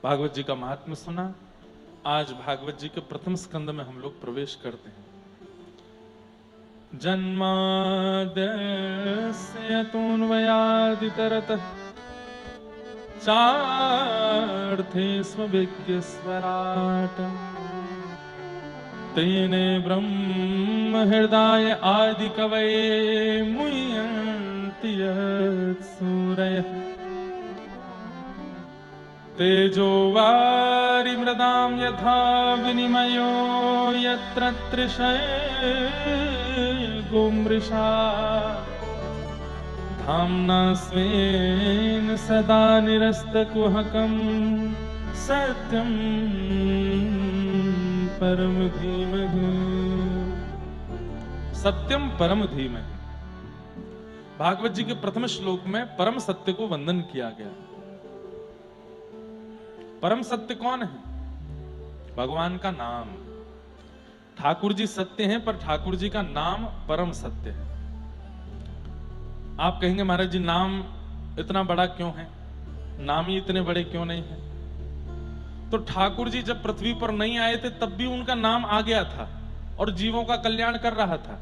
भागवत जी का महात्म्य सुना। आज भागवत जी के प्रथम स्कंद में हम लोग प्रवेश करते हैं। जन्माद्यस्य तोऽन्वयादितरतः चार्थेष्वभिज्ञस्वराट् तेने ब्रह्म हृदय आदि कवये मुह्यन्ति यत्सूरयः तेजो वारिमृदां यथा विनिमयो यत्र तृषैर्गो मृषा धाम्ना स्वेन सदा निरस्तकुहकं सत्यं परम धीमहि। सत्यम परम धीमहि। भागवत जी के प्रथम श्लोक में परम सत्य को वंदन किया गया। परम सत्य कौन है? भगवान का नाम। ठाकुर जी सत्य हैं, पर ठाकुर जी का नाम परम सत्य है। आप कहेंगे महाराज जी नाम इतना बड़ा क्यों है, नाम ही इतने बड़े क्यों नहीं है? तो ठाकुर जी जब पृथ्वी पर नहीं आए थे तब भी उनका नाम आ गया था और जीवों का कल्याण कर रहा था।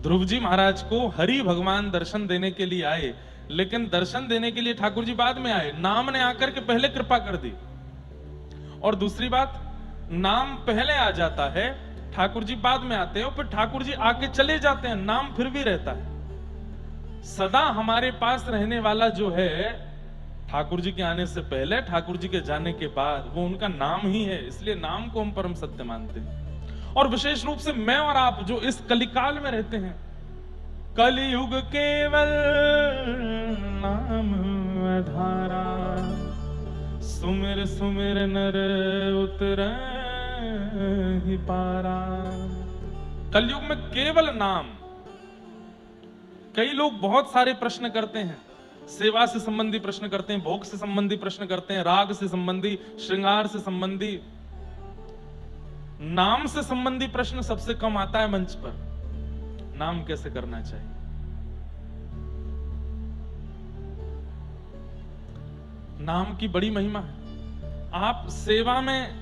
ध्रुव जी महाराज को हरि भगवान दर्शन देने के लिए आए, लेकिन दर्शन देने के लिए ठाकुर जी बाद में आए। नाम ने आकर के पहले कृपा कर दी। और दूसरी बात, नाम पहले आ जाता है, ठाकुर जी बाद में आते हैं, और फिर ठाकुर जी आके चले जाते हैं, नाम फिर भी रहता है। सदा हमारे पास रहने वाला जो है ठाकुर जी के आने से पहले, ठाकुर जी के जाने के बाद, वो उनका नाम ही है। इसलिए नाम को हम परम सत्य मानते हैं। और विशेष रूप से मैं और आप जो इस कलिकाल में रहते हैं, कलियुग केवल नाम आधारा, सुमिर सुमिर नर उतरहि पारा। कलयुग में केवल नाम। कई लोग बहुत सारे प्रश्न करते हैं, सेवा से संबंधी प्रश्न करते हैं, भोग से संबंधी प्रश्न करते हैं, राग से संबंधी, श्रृंगार से संबंधी। नाम से संबंधी प्रश्न सबसे कम आता है मंच पर। नाम कैसे करना चाहिए? नाम की बड़ी महिमा है। आप सेवा में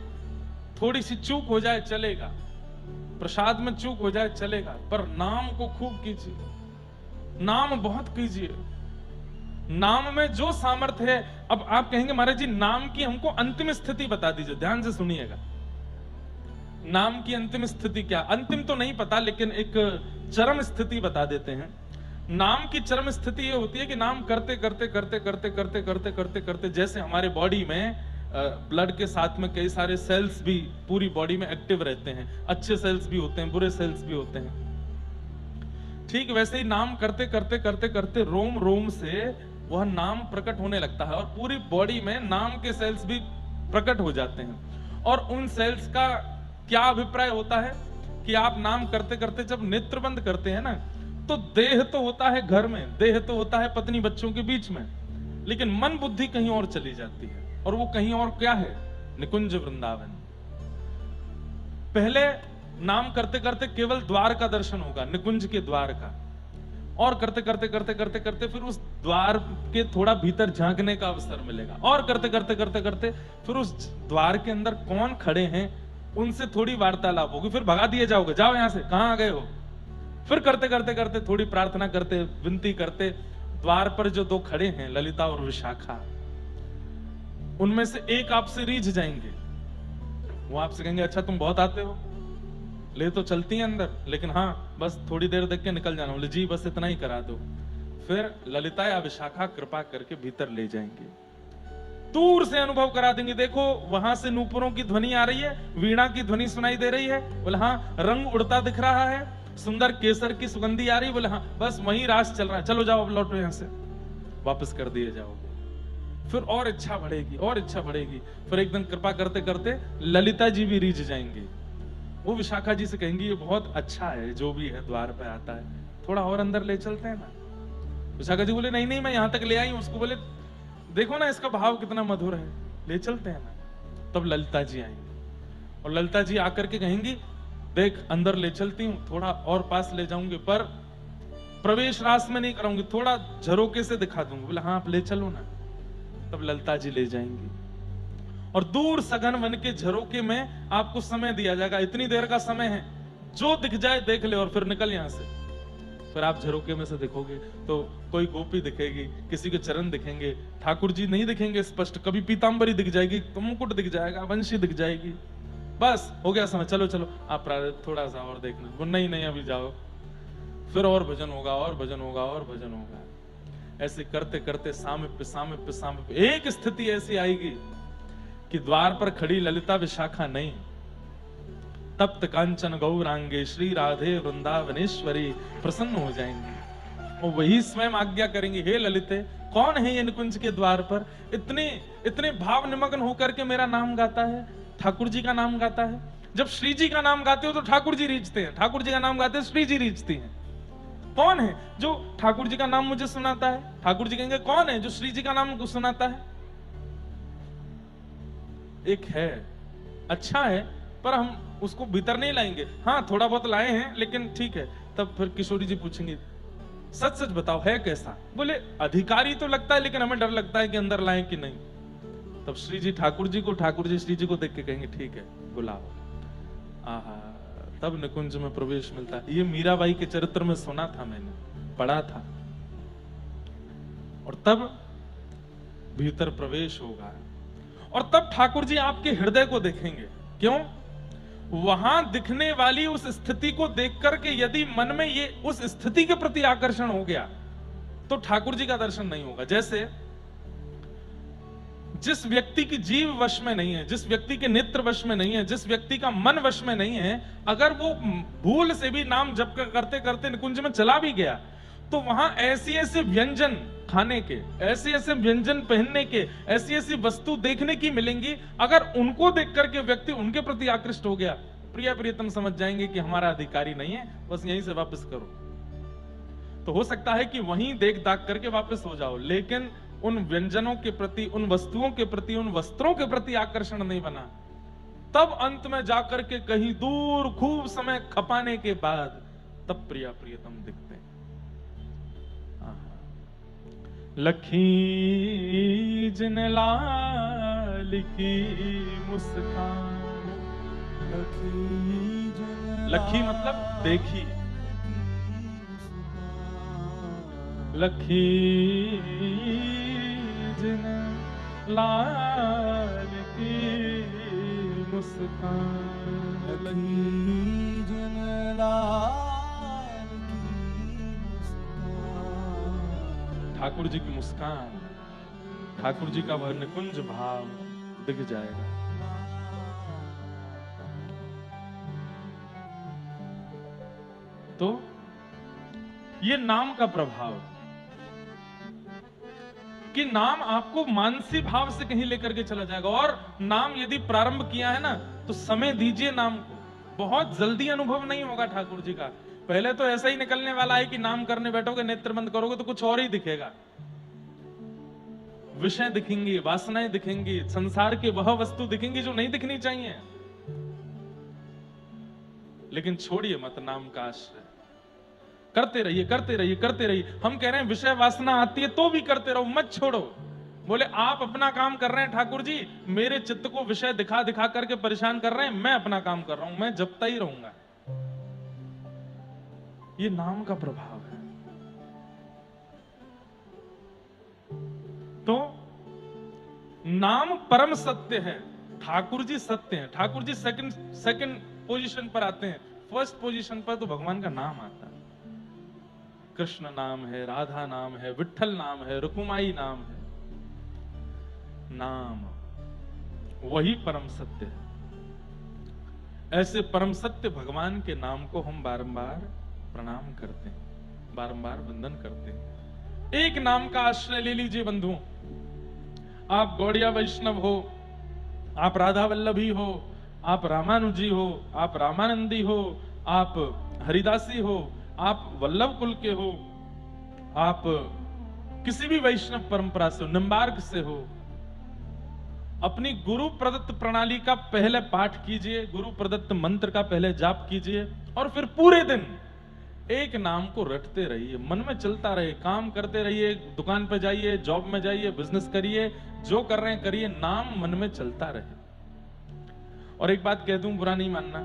थोड़ी सी चूक हो जाए चलेगा, प्रसाद में चूक हो जाए चलेगा, पर नाम को खूब कीजिए, नाम बहुत कीजिए। नाम में जो सामर्थ्य है। अब आप कहेंगे महाराज जी नाम की हमको अंतिम स्थिति बता दीजिए। ध्यान से सुनिएगा, नाम की अंतिम स्थिति क्या? अंतिम तो नहीं पता, लेकिन एक चरम स्थिति बता देते हैं। नाम की चरम स्थिति ये होती है कि नाम करते करते करते करते करते करते करते करते, जैसे हमारे बॉडी में ब्लड के साथ में कई सारे सेल्स भी पूरी बॉडी में एक्टिव रहते हैं, अच्छे सेल्स भी होते हैं, बुरे सेल्स भी होते हैं, ठीक वैसे ही नाम करते करते करते करते रोम रोम से वह नाम प्रकट होने लगता है और पूरी बॉडी में नाम के सेल्स भी प्रकट हो जाते हैं। और उन सेल्स का क्या अभिप्राय होता है कि आप नाम करते करते जब नेत्र बंद करते हैं ना, तो देह तो होता है घर में, देह तो होता है पत्नी बच्चों के बीच में, लेकिन मन बुद्धि कहीं और चली जाती है। और वो कहीं और क्या है? निकुंज वृंदावन। पहले नाम करते करते केवल द्वार का दर्शन होगा, निकुंज के द्वार का, और करते करते करते करते करते फिर उस द्वार के थोड़ा भीतर झांकने का अवसर मिलेगा, और करते करते करते करते फिर उस द्वार के अंदर कौन खड़े हैं उनसे थोड़ी वार्तालाप होगी, फिर भगा दिए जाओगे, जाओ यहां से, कहां आ गए हो। फिर करते करते करते थोड़ी प्रार्थना करते, विनती करते, द्वार पर जो दो खड़े हैं ललिता और विशाखा, उनमें से एक आपसे रीझ जाएंगे। वो आपसे कहेंगे अच्छा तुम बहुत आते हो, ले तो चलती हैं अंदर, लेकिन हाँ बस थोड़ी देर देख के निकल जाना। बोले जी बस इतना ही करा दो। फिर ललिता या विशाखा कृपा करके भीतर ले जाएंगे, दूर से अनुभव करा देंगे, देखो वहां से नूपुरों की ध्वनि आ रही है, वीणा की ध्वनि सुनाई दे रही है। बोले हाँ, रंग उड़ता दिख रहा है, सुंदर केसर की सुगंधी आ रही। बोले हाँ, बस वही रास चल रहा है, चलो जाओ अब लौटो यहां से, वापस कर दिए जाओगे। फिर और इच्छा बढ़ेगी और इच्छा बढ़ेगी। फिर एक दिन कृपा करते करते ललिता जी भी रीझ जाएंगे। वो विशाखा जी से कहेंगी ये बहुत अच्छा है जो भी है द्वार पे आता है, थोड़ा और अंदर ले चलते हैं ना। विशाखा जी बोले नहीं नहीं मैं यहां तक ले आई हूं। उसको बोले देखो ना इसका भाव कितना मधुर है, ले चलते हैं ना। तब ललिता जी आएंगी और ललिता जी आकर के कहेंगी देख अंदर ले चलती हूँ, थोड़ा और पास ले जाऊंगी, पर प्रवेश रास में नहीं कराऊंगी, थोड़ा झरोके से दिखा दूंगी। बोले हाँ आप ले चलो ना। तब ललिता जी ले जाएंगी और दूर सघन वन के झरोके में आपको समय दिया जाएगा, इतनी देर का समय है, जो दिख जाए देख ले और फिर निकल यहां से। फिर आप झरोके में से देखोगे तो कोई गोपी दिखेगी, किसी के चरण दिखेंगे, ठाकुर जी नहीं दिखेंगे स्पष्ट, कभी पीतांबरी दिख जाएगी, तो मुकुट दिख जाएगा, वंशी दिख जाएगी, बस हो गया समय, चलो चलो आप थोड़ा सा और देखना, वो नहीं अभी जाओ, फिर और भजन होगा और भजन होगा और भजन होगा। ऐसे करते करते सामिप्य सामिप्य सामिप्य एक स्थिति ऐसी आएगी कि द्वार पर खड़ी ललिता विशाखा नहीं, तप्त कांचन गौरांगे श्री राधे वृंदावनेश्वरी प्रसन्न हो जाएंगी और वही स्वयं आज्ञा करेंगी, हे ललिते कौन है ये निकुंज के द्वार पर इतने भाव निमग्न होकर के मेरा नाम गाता है, ठाकुर जी का नाम गाता है। जब श्री जी का नाम गाते हो तो ठाकुर जी रीझते हैं, ठाकुर जी का नाम गाते हैं श्री जी रीझती हैं। कौन है जो ठाकुर जी का नाम मुझे सुनाता है? ठाकुर जी कहेंगे कौन है जो श्री जी का नाम सुनाता है? एक है, अच्छा है, पर हम उसको भीतर नहीं लाएंगे। हाँ थोड़ा बहुत लाए हैं लेकिन ठीक है। तब फिर किशोरी जी पूछेंगे सच सच बताओ है कैसा? बोले अधिकारी तो लगता है लेकिन हमें डर लगता है कि अंदर लाएं कि नहीं। तब श्री जी ठाकुर जी श्री जी को देख के कहेंगे ठीक है बुलाओ। आहा, तब निकुंज में प्रवेश मिलता है। ये मीराबाई के चरित्र में सुना था, मैंने पढ़ा था। और तब भीतर प्रवेश होगा और तब ठाकुर जी आपके हृदय को देखेंगे। क्यों? वहां दिखने वाली उस स्थिति को देख करके यदि मन में ये उस स्थिति के प्रति आकर्षण हो गया तो ठाकुर जी का दर्शन नहीं होगा। जैसे जिस व्यक्ति की जीव वश में नहीं है, जिस व्यक्ति के नेत्र वश में नहीं है, जिस व्यक्ति का मन वश में नहीं है, अगर वो भूल से भी नाम जप करते करते निकुंज में चला भी गया तो वहां ऐसी ऐसे व्यंजन खाने के, ऐसे ऐसे व्यंजन पहनने के, ऐसी ऐसी वस्तु देखने की मिलेंगी, अगर उनको देख करके व्यक्ति उनके प्रति आकृष्ट हो गया, प्रिय प्रियतम समझ जाएंगे कि हमारा अधिकारी नहीं है, बस यहीं से वापस करो। तो हो सकता है कि वहीं देख दाख करके वापस हो जाओ, लेकिन उन व्यंजनों के प्रति, उन वस्तुओं के प्रति, उन वस्त्रों के प्रति आकर्षण नहीं बना। तब अंत में जाकर के कहीं दूर खूब समय खपाने के बाद तब प्रिया प्रियतम दिखते हैं। लखी जिन लाल की मुस्कान, लखी मतलब देखी, लखी जिन लाल की मुस्कान, लखी जिन लाल ठाकुर जी की मुस्कान, ठाकुर जी का वह निकुंज भाव दिख जाएगा। तो ये नाम का प्रभाव कि नाम आपको मानसी भाव से कहीं लेकर के चला जाएगा। और नाम यदि प्रारंभ किया है ना तो समय दीजिए नाम को, बहुत जल्दी अनुभव नहीं होगा ठाकुर जी का। पहले तो ऐसा ही निकलने वाला है कि नाम करने बैठोगे, नेत्र बंद करोगे तो कुछ और ही दिखेगा, विषय दिखेंगी, वासनाएं दिखेंगी, संसार की वह वस्तु दिखेंगी जो नहीं दिखनी चाहिए। लेकिन छोड़िए मत नाम का आश्रय, करते रहिए करते रहिए करते रहिए। हम कह रहे हैं विषय वासना आती है तो भी करते रहो, मत छोड़ो। बोले आप अपना काम कर रहे हैं ठाकुर जी, मेरे चित्त को विषय दिखा दिखा करके परेशान कर रहे हैं, मैं अपना काम कर रहा हूं, मैं जपता ही रहूंगा। ये नाम का प्रभाव है। तो नाम परम सत्य है, ठाकुर जी सत्य है। ठाकुर जी सेकंड पोजीशन पर आते हैं, फर्स्ट पोजीशन पर तो भगवान का नाम आता है। कृष्ण नाम है, राधा नाम है, विठ्ठल नाम है, रुक्माई नाम है। नाम वही परम सत्य है। ऐसे परम सत्य भगवान के नाम को हम बारंबार प्रणाम करते हैं, बारंबार वंदन करते हैं। एक नाम का आश्रय ले लीजिए बंधुओं, आप गौड़िया वैष्णव हो, आप राधा वल्लभी हो, आप रामानुजी हो, आप रामानंदी हो, आप हरिदासी हो, आप वल्लभ कुल के हो, आप किसी भी वैष्णव परंपरा से हो, निम्बार्क से हो, अपनी गुरु प्रदत्त प्रणाली का पहले पाठ कीजिए, गुरु प्रदत्त मंत्र का पहले जाप कीजिए और फिर पूरे दिन एक नाम को रटते रहिए, मन में चलता रहे, काम करते रहिए, दुकान पे जाइए, जॉब में जाइए, बिजनेस करिए, जो कर रहे हैं करिए, नाम मन में चलता रहे। और एक बात कह दूं, बुरा नहीं मानना,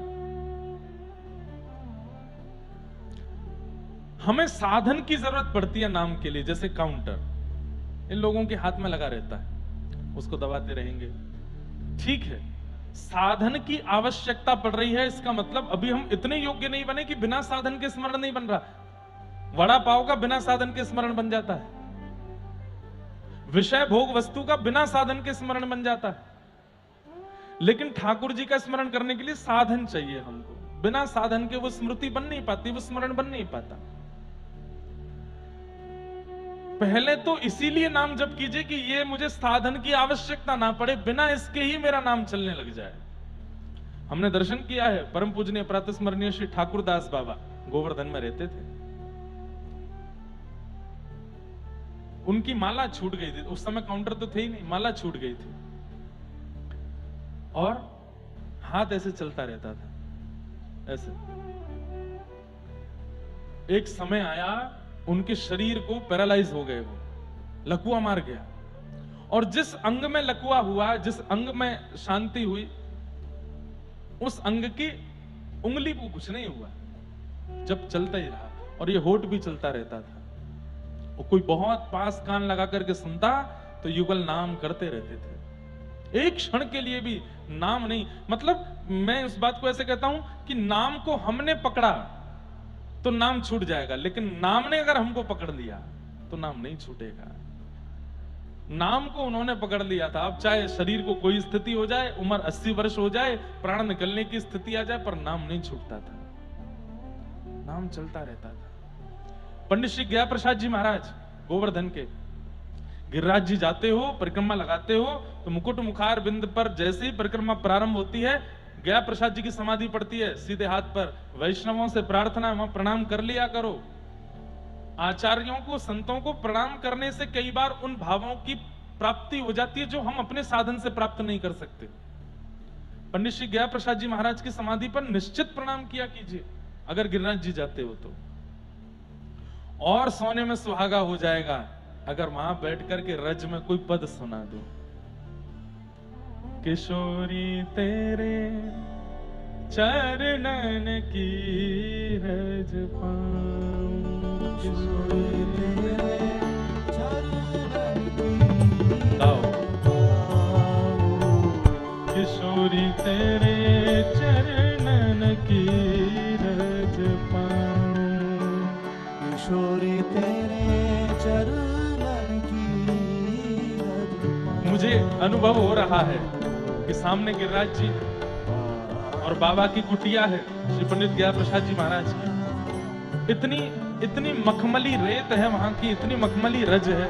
हमें साधन की जरूरत पड़ती है नाम के लिए। जैसे काउंटर इन लोगों के हाथ में लगा रहता है, उसको दबाते रहेंगे, ठीक है, साधन की आवश्यकता पड़ रही है। इसका मतलब अभी हम इतने योग्य नहीं बने कि बिना साधन के स्मरण नहीं बन रहा। वड़ा पाव का बिना साधन के स्मरण बन जाता है, विषय भोग वस्तु का बिना साधन के स्मरण बन जाता है, लेकिन ठाकुर जी का स्मरण करने के लिए साधन चाहिए हमको। बिना साधन के वो स्मृति बन नहीं पाती, वो स्मरण बन नहीं पाता। पहले तो इसीलिए नाम जप कीजिए कि ये मुझे साधन की आवश्यकता ना पड़े, बिना इसके ही मेरा नाम चलने लग जाए। हमने दर्शन किया है, परम पूजनीय प्रातस्मरणीय श्री ठाकुरदास बाबा गोवर्धन में रहते थे। उनकी माला छूट गई थी, उस समय काउंटर तो थे ही नहीं, माला छूट गई थी और हाथ ऐसे चलता रहता था, ऐसे। एक समय आया, उनके शरीर को पैरालाइज हो गए, वो लकवा मार गया, और जिस अंग में लकवा हुआ, जिस अंग में शांति हुई, उस अंग की उंगली को कुछ नहीं हुआ, जब चलता ही रहा, और ये होठ भी चलता रहता था। और कोई बहुत पास कान लगा करके सुनता तो युगल नाम करते रहते थे, एक क्षण के लिए भी नाम नहीं। मतलब मैं उस बात को ऐसे कहता हूं कि नाम को हमने पकड़ा तो नाम छूट जाएगा, लेकिन नाम ने अगर हमको पकड़ लिया तो नाम नहीं छूटेगा। नाम को उन्होंने पकड़ लिया था। अब चाहे शरीर को कोई स्थिति हो जाए, उम्र 80 वर्ष हो जाए, प्राण निकलने की स्थिति आ जाए, पर नाम नहीं छूटता था, नाम चलता रहता था। पंडित श्री गया प्रसाद जी महाराज गोवर्धन के, गिरिराज जी जाते हो, परिक्रमा लगाते हो, तो मुकुट मुखार बिंद पर जैसे ही परिक्रमा प्रारंभ होती है, गया प्रसाद जी की समाधि पड़ती है, सीधे हाथ पर वैष्णवों से प्रार्थना, वहां प्रणाम कर लिया करो। आचार्यों को, संतों को प्रणाम करने से कई बार उन भावों की प्राप्ति हो जाती है जो हम अपने साधन से प्राप्त नहीं कर सकते। पंडित श्री गया प्रसाद जी महाराज की समाधि पर निश्चित प्रणाम किया कीजिए अगर गिरिराज जी जाते हो तो, और सोने में सुहागा हो जाएगा अगर वहां बैठ करके रज में कोई पद सुना दो। किशोरी तेरे चरणन की रज पाऊं, किशोरी तेरे चरणन की गाओ, किशोरी तेरे चरणन की रज पाऊं, किशोरी तेरे चरणन की रज पाऊं। मुझे अनुभव हो रहा है कि सामने गिरिराज जी और बाबा की कुटिया है श्री पंडित गया प्रसाद जी महाराज की। इतनी मखमली रेत है वहां की, इतनी मखमली रज है।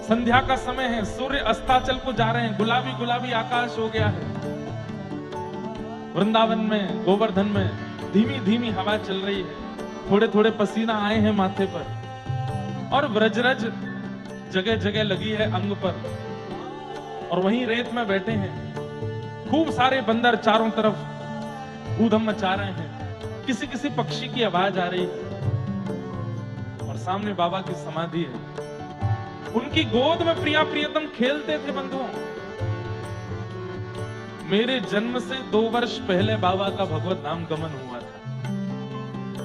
संध्या का समय है, सूर्य अस्ताचल को जा रहे हैं, गुलाबी गुलाबी आकाश हो गया है। वृंदावन में, गोवर्धन में धीमी धीमी हवा चल रही है, थोड़े थोड़े पसीना आए हैं माथे पर, और व्रजरज जगह जगह लगी है अंग पर, और वहीं रेत में बैठे हैं। खूब सारे बंदर चारों तरफ ऊधम मचा रहे हैं, किसी किसी पक्षी की आवाज आ रही है, और सामने बाबा की समाधि है। उनकी गोद में प्रिया प्रियतम खेलते थे बंधुओं। मेरे जन्म से 2 वर्ष पहले बाबा का भगवत नाम गमन हुआ था,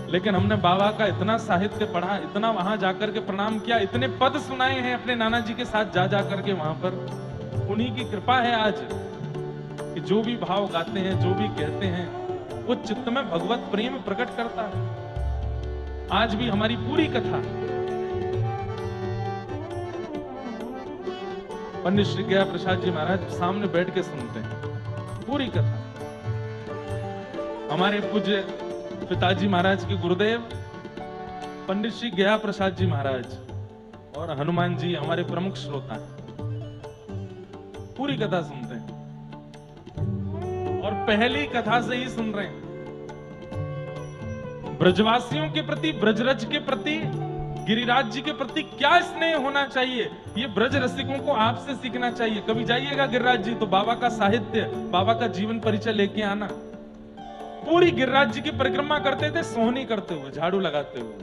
लेकिन हमने बाबा का इतना साहित्य पढ़ा, इतना वहां जाकर के प्रणाम किया, इतने पद सुनाए हैं अपने नाना जी के साथ जा करके वहां पर। उन्हीं की कृपा है आज कि जो भी भाव गाते हैं, जो भी कहते हैं, वो चित्त में भगवत प्रेम प्रकट करता है। आज भी हमारी पूरी कथा पंडित श्री गया प्रसाद जी महाराज सामने बैठ के सुनते हैं, पूरी कथा। हमारे पूज्य पिताजी महाराज के गुरुदेव पंडित श्री गया प्रसाद जी महाराज और हनुमान जी हमारे प्रमुख श्रोता हैं, पूरी कथा सुनते हैं, और पहली कथा से ही सुन रहे हैं। ब्रजवासियों के प्रति, ब्रजरज के प्रति, गिरिराज जी के प्रति क्या स्नेह होना चाहिए, ये ब्रज रसिकों को आपसे सीखना चाहिए। कभी जाइएगा गिरिराज जी तो बाबा का साहित्य, बाबा का जीवन परिचय लेके आना। पूरी गिरिराज जी की परिक्रमा करते थे, सोहनी करते हुए, झाड़ू लगाते हुए।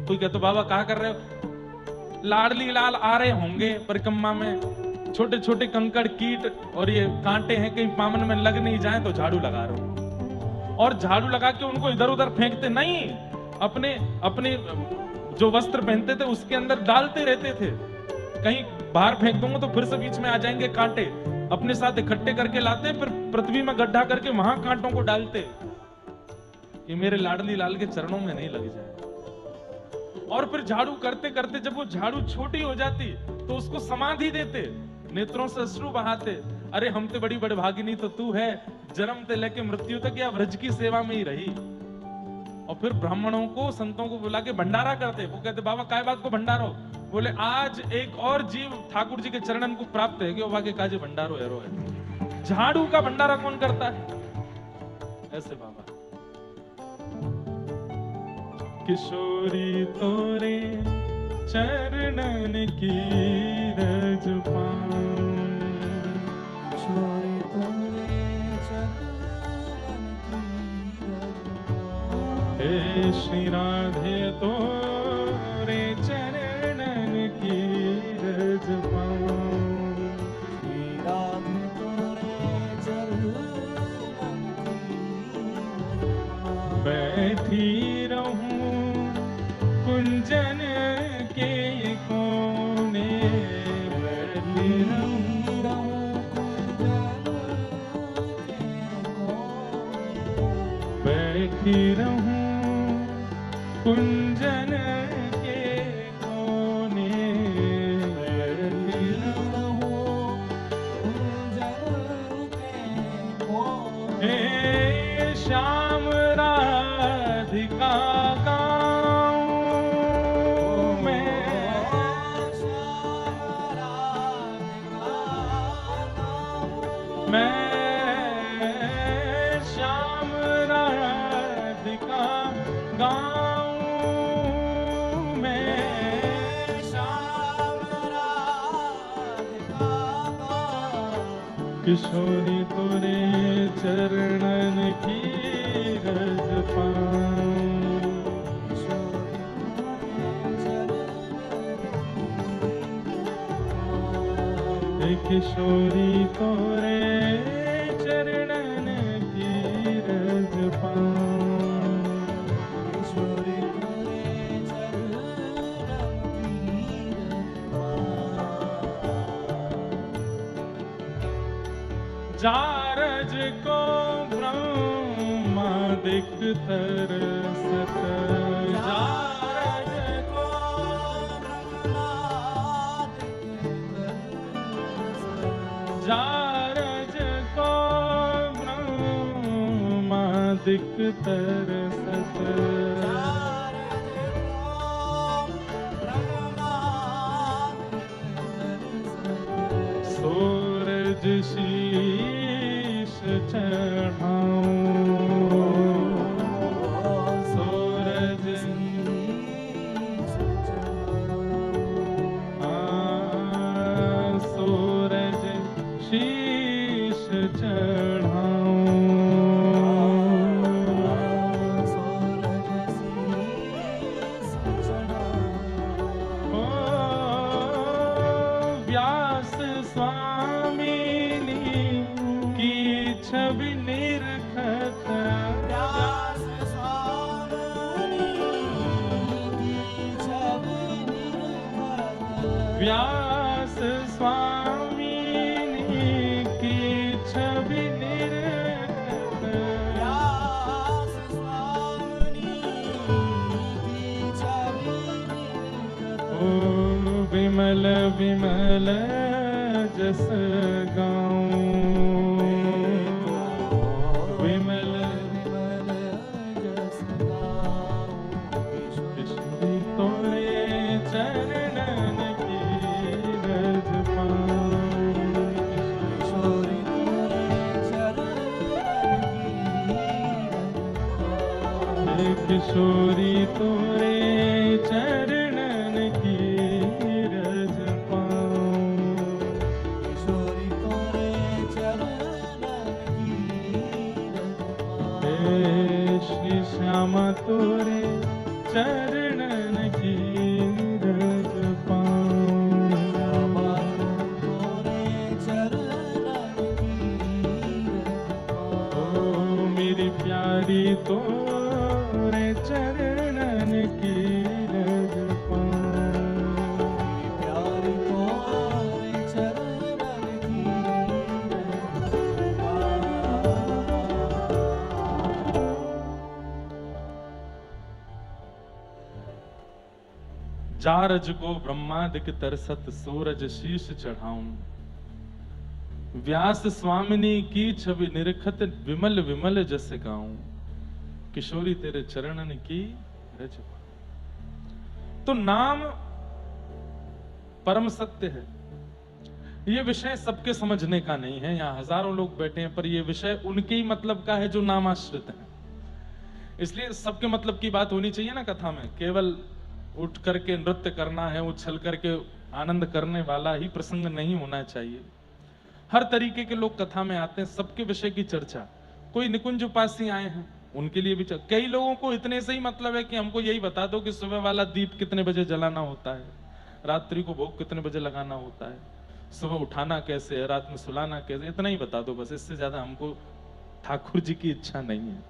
कोई कहते बाबा क्या कर रहे हो? लाडली लाल आ रहे होंगे परिक्रमा में, छोटे छोटे कंकड़ कीट और ये कांटे हैं, कहीं पामन में लग नहीं जाए तो झाड़ू लगा रहे हो। और झाड़ू लगा के उनको इधर उधर फेंकते नहीं, अपने अपने जो वस्त्र पहनते थे उसके अंदर डालते रहते थे। कहीं बाहर फेंक दूंगा तो फिर से बीच में आ जाएंगे कांटे, अपने साथ इकट्ठे करके लाते, फिर पृथ्वी में गड्ढा करके वहां कांटों को डालते कि मेरे लाडली लाल के चरणों में नहीं लग जाए। और फिर झाड़ू करते करते जब वो झाड़ू छोटी हो जाती तो उसको समाधि देते, नेत्रों से अश्रु बहाते, अरे हम ते बड़ी बड़ी भागिनी तो तू है, जन्म ते लेके मृत्यु तक या व्रज की सेवा में ही रही। और फिर ब्राह्मणों को संतों को बुला के भंडारा करते। वो कहते बाबा काय बात को भंडारो? बोले आज एक और जीव ठाकुर जी के चरणन को प्राप्त है कि वो भागे काजे भंडारो हेरो है। झाड़ू का भंडारा कौन करता है? ऐसे बाबा। किशोरी तोरे चरणन की रज पाऊं, किशोरी तोरे चरणन की रज पाऊं, हे श्री राधे तोरे चरणन की रज पाऊं, श्री राधे तोरे चरणन की रज पाऊं, बैठी रहूं कुंजन के कोने, बैठी रहूं बैठी रहूं कुंजन के कोने, बैठी रहूं कुंजन के कोने, हे श्याम राधिका किशोरी तोरे चरणन की रज पाऊं, किशोरी तोरे चरणन की रज पाऊं, किशोरी तोरे चरणन की रज पाऊं, जारज को ब्रह्मादिक तरसत, जारज को जारज को ब्रह्मादिक तरसत, सूरज शीश चढ़ाऊं, सूरज सूरज शीश चढ़ाऊं, व्यास स्वामिनी की छवि निरखत, व्यास स्वामिनी की छवि निरखत, व्यास स्वामिनी की छवि निरखत, व्यास स्वामिनी की छवि निरखत, ओ विमल विमल जस गाऊं, विमल विमल जस गाऊं, किशोरी तोरे चरणन की रज पाऊं, किशोरी तोरे चरणन की रज पाऊं, हे किशोरी तोरे चरणन की रज पाऊं, किशोरी तोरे चरणन की रज पाऊं, हे तोरे चरणन की रज पाऊं। क्या मांगू तोरे चरणन की रज पाऊं। ओ मेरी प्यारी तोरे चरणन की रज पाऊं। प्यारी तोरे चरणन की रज पाऊं। जारज को ब्रह्मादिक तरसत सूरज शीश चढ़ाऊं। व्यास स्वामिनी की छवि निरखत विमल विमल जस गाऊं। किशोरी तेरे चरणन की रज पाऊं। तो नाम परम सत्य है। ये विषय सबके समझने का नहीं है। यहाँ हजारों लोग बैठे हैं, पर ये विषय उनके ही मतलब का है जो नामाश्रित है। इसलिए सबके मतलब की बात होनी चाहिए ना कथा में। केवल उठ करके नृत्य करना है, उछल करके आनंद करने वाला ही प्रसंग नहीं होना चाहिए। हर तरीके के लोग कथा में आते हैं, सबके विषय की चर्चा। कोई निकुंज उपासी आए हैं, उनके लिए भी कई लोगों को इतने से ही मतलब है कि हमको यही बता दो कि सुबह वाला दीप कितने बजे जलाना होता है, रात्रि को भोग कितने बजे लगाना होता है, सुबह उठाना कैसे है, रात में सुलाना कैसे, इतना ही बता दो बस। इससे ज्यादा हमको ठाकुर जी की इच्छा नहीं है।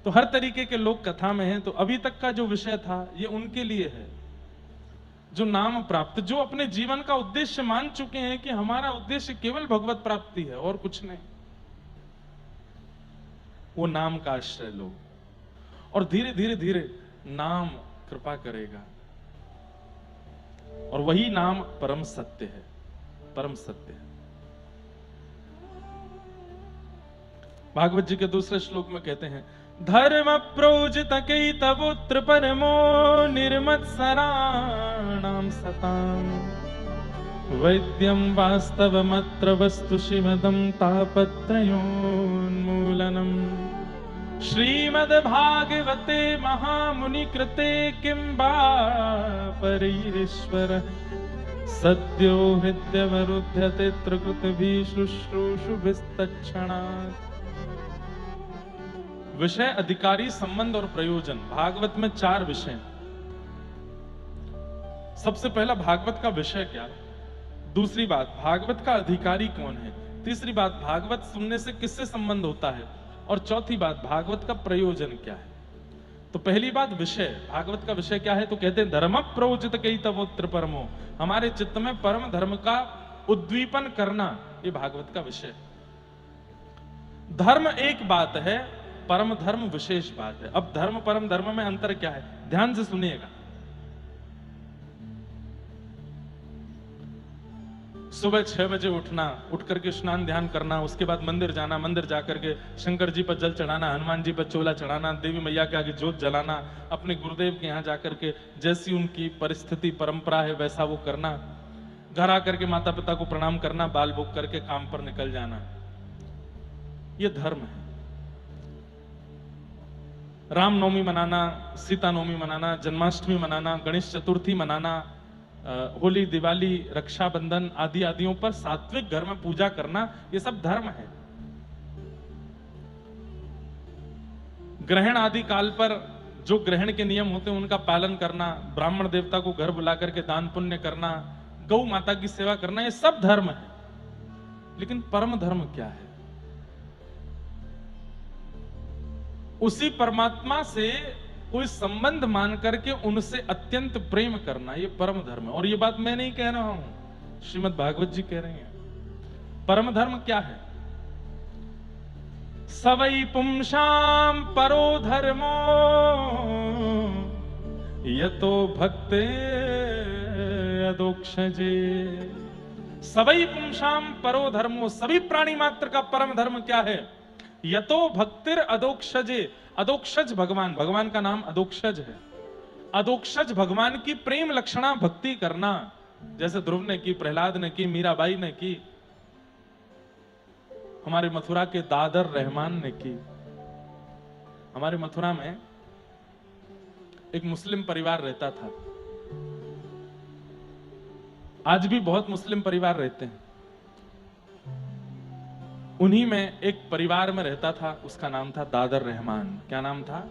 तो हर तरीके के लोग कथा में हैं। तो अभी तक का जो विषय था ये उनके लिए है जो नाम प्राप्त, जो अपने जीवन का उद्देश्य मान चुके हैं कि हमारा उद्देश्य केवल भगवत प्राप्ति है और कुछ नहीं। वो नाम का आश्रय लो और धीरे धीरे धीरे नाम कृपा करेगा। और वही नाम परम सत्य है। परम सत्य है। भागवत जी के दूसरे श्लोक में कहते हैं, धर्म प्रोजित कैतवोत्र परमो निर्मत्सराणां सताम् वैद्यं वास्तवमत्र वस्तु शिवदं तापत्रयोन्मूलनम्। श्रीमद्भागवते महामुनि कृते किं वा परैरीश्वरः सद्यो हृद्यवरुध्यते त्रिकृतभिः शुश्रूषुभिस्तत्क्षणात्। विषय, अधिकारी, संबंध और प्रयोजन। भागवत में 4 विषय। सबसे पहला भागवत का विषय क्या, दूसरी बात भागवत का अधिकारी कौन है, तीसरी बात भागवत सुनने से किससे संबंध होता है, और चौथी बात भागवत का प्रयोजन क्या है। तो पहली बात विषय, भागवत का विषय क्या है, तो कहते हैं धर्म प्रोजित कैतवोत्र परमो, हमारे चित्त में परम धर्म का उद्दीपन करना, ये भागवत का विषय। धर्म एक बात है, परम धर्म विशेष बात है। अब धर्म परम धर्म में अंतर क्या है, ध्यान से सुनिएगा। सुबह 6 बजे उठना, उठ करके स्नान ध्यान करना, उसके बाद मंदिर जाना, मंदिर जाकर के शंकर जी पर जल चढ़ाना, हनुमान जी पर चोला चढ़ाना, देवी मैया के आगे जोत जलाना, अपने गुरुदेव के यहाँ जाकर के जैसी उनकी परिस्थिति परंपरा है वैसा वो करना, घर आकर के माता पिता को प्रणाम करना, बाल भोग करके काम पर निकल जाना, ये धर्म है। रामनवमी मनाना, सीता नवमी मनाना, जन्माष्टमी मनाना, गणेश चतुर्थी मनाना, होली, दिवाली, रक्षाबंधन आदि आदियों पर सात्विक घर में पूजा करना, ये सब धर्म है। ग्रहण आदि काल पर जो ग्रहण के नियम होते हैं उनका पालन करना, ब्राह्मण देवता को घर बुला करके दान पुण्य करना, गौ माता की सेवा करना, ये सब धर्म है। लेकिन परम धर्म क्या है? उसी परमात्मा से कोई संबंध मान करके उनसे अत्यंत प्रेम करना, ये परम धर्म है। और ये बात मैं नहीं कह रहा हूं, श्रीमद् भागवत जी कह रहे हैं। परम धर्म क्या है? सवै पुंसाम परो धर्मो यतो भक्ते अदोक्षजे। सवै पुंसाम परो धर्मो, सभी प्राणी मात्र का परम धर्म क्या है? यतो भक्तिर अदोक्षजे। अदोक्षज भगवान, भगवान का नाम अदोक्षज है। अदोक्षज भगवान की प्रेम लक्षणा भक्ति करना, जैसे ध्रुव ने की, प्रहलाद ने की, मीराबाई ने की, हमारे मथुरा के दादर रहमान ने की। हमारे मथुरा में एक मुस्लिम परिवार रहता था। आज भी बहुत मुस्लिम परिवार रहते हैं। उन्हीं में एक परिवार में रहता था, उसका नाम था दादर रहमान। क्या नाम था?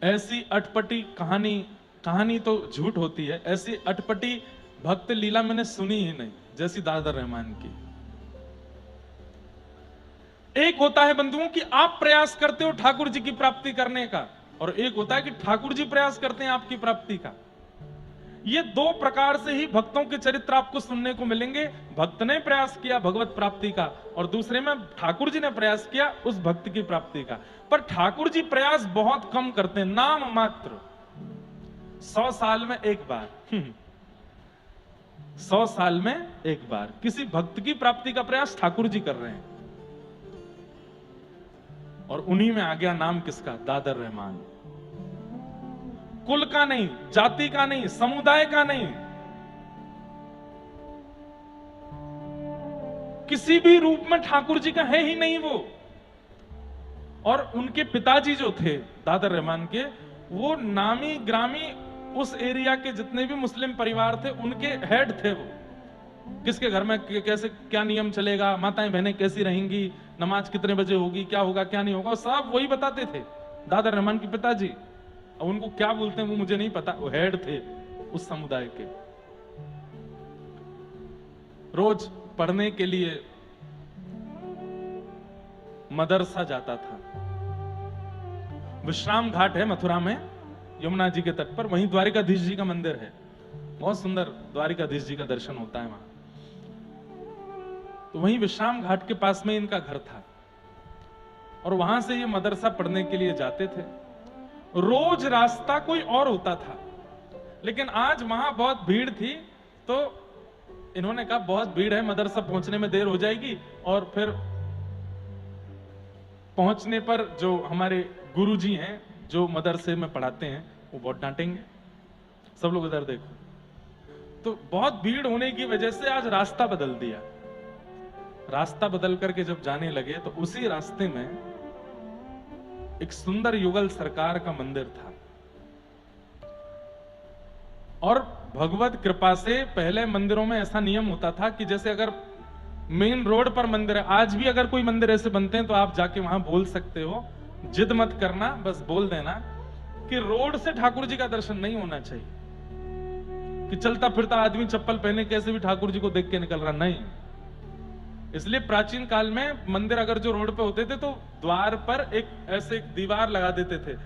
ऐसी अटपटी कहानी तो झूठ होती है, ऐसी अटपटी भक्त लीला मैंने सुनी ही नहीं जैसी दादर रहमान की। एक होता है बंधुओं कि आप प्रयास करते हो ठाकुर जी की प्राप्ति करने का, और एक होता है कि ठाकुर जी प्रयास करते हैं आपकी प्राप्ति का। ये दो प्रकार से ही भक्तों के चरित्र आपको सुनने को मिलेंगे। भक्त ने प्रयास किया भगवत प्राप्ति का, और दूसरे में ठाकुर जी ने प्रयास किया उस भक्त की प्राप्ति का। पर ठाकुर जी प्रयास बहुत कम करते हैं, नाम मात्र। 100 साल में एक बार 100 साल में एक बार किसी भक्त की प्राप्ति का प्रयास ठाकुर जी कर रहे हैं, और उन्हीं में आ गया नाम किसका? दादर रहमान। कुल का नहीं, जाति का नहीं, समुदाय का नहीं, किसी भी रूप में ठाकुर जी का है ही नहीं वो। और उनके पिताजी जो थे दादर रहमान के, वो नामी ग्रामी उस एरिया के जितने भी मुस्लिम परिवार थे उनके हेड थे वो। किसके घर में कैसे क्या नियम चलेगा, माताएं बहनें कैसी रहेंगी, नमाज कितने बजे होगी, क्या होगा क्या नहीं होगा, सब वही बताते थे दादर रहमान के पिताजी। अब उनको क्या बोलते हैं वो मुझे नहीं पता, वो हेड थे उस समुदाय के। रोज पढ़ने के लिए मदरसा जाता था। विश्राम घाट है मथुरा में, यमुना जी के तट पर, वहीं द्वारिकाधीश जी का मंदिर है। बहुत सुंदर द्वारिकाधीश जी का दर्शन होता है वहां। तो वहीं विश्राम घाट के पास में इनका घर था, और वहां से ये मदरसा पढ़ने के लिए जाते थे। रोज रास्ता कोई और होता था, लेकिन आज वहां बहुत भीड़ थी, तो इन्होंने कहा बहुत भीड़ है, मदरसा पहुंचने में देर हो जाएगी, और फिर पहुंचने पर जो हमारे गुरुजी हैं जो मदरसे में पढ़ाते हैं वो बहुत डांटेंगे, सब लोग इधर देखो। तो बहुत भीड़ होने की वजह से आज रास्ता बदल दिया। रास्ता बदल करके जब जाने लगे तो उसी रास्ते में एक सुंदर युगल सरकार का मंदिर था। और भगवत कृपा से पहले मंदिरों में ऐसा नियम होता था कि जैसे अगर मेन रोड पर मंदिर है, आज भी अगर कोई मंदिर ऐसे बनते हैं तो आप जाके वहां बोल सकते हो, जिद मत करना, बस बोल देना कि रोड से ठाकुर जी का दर्शन नहीं होना चाहिए, कि चलता फिरता आदमी चप्पल पहने कैसे भी ठाकुर जी को देख के निकल रहा, नहीं। इसलिए प्राचीन काल में मंदिर अगर जो रोड पे होते थे तो द्वार पर एक ऐसे एक दीवार लगा देते थे,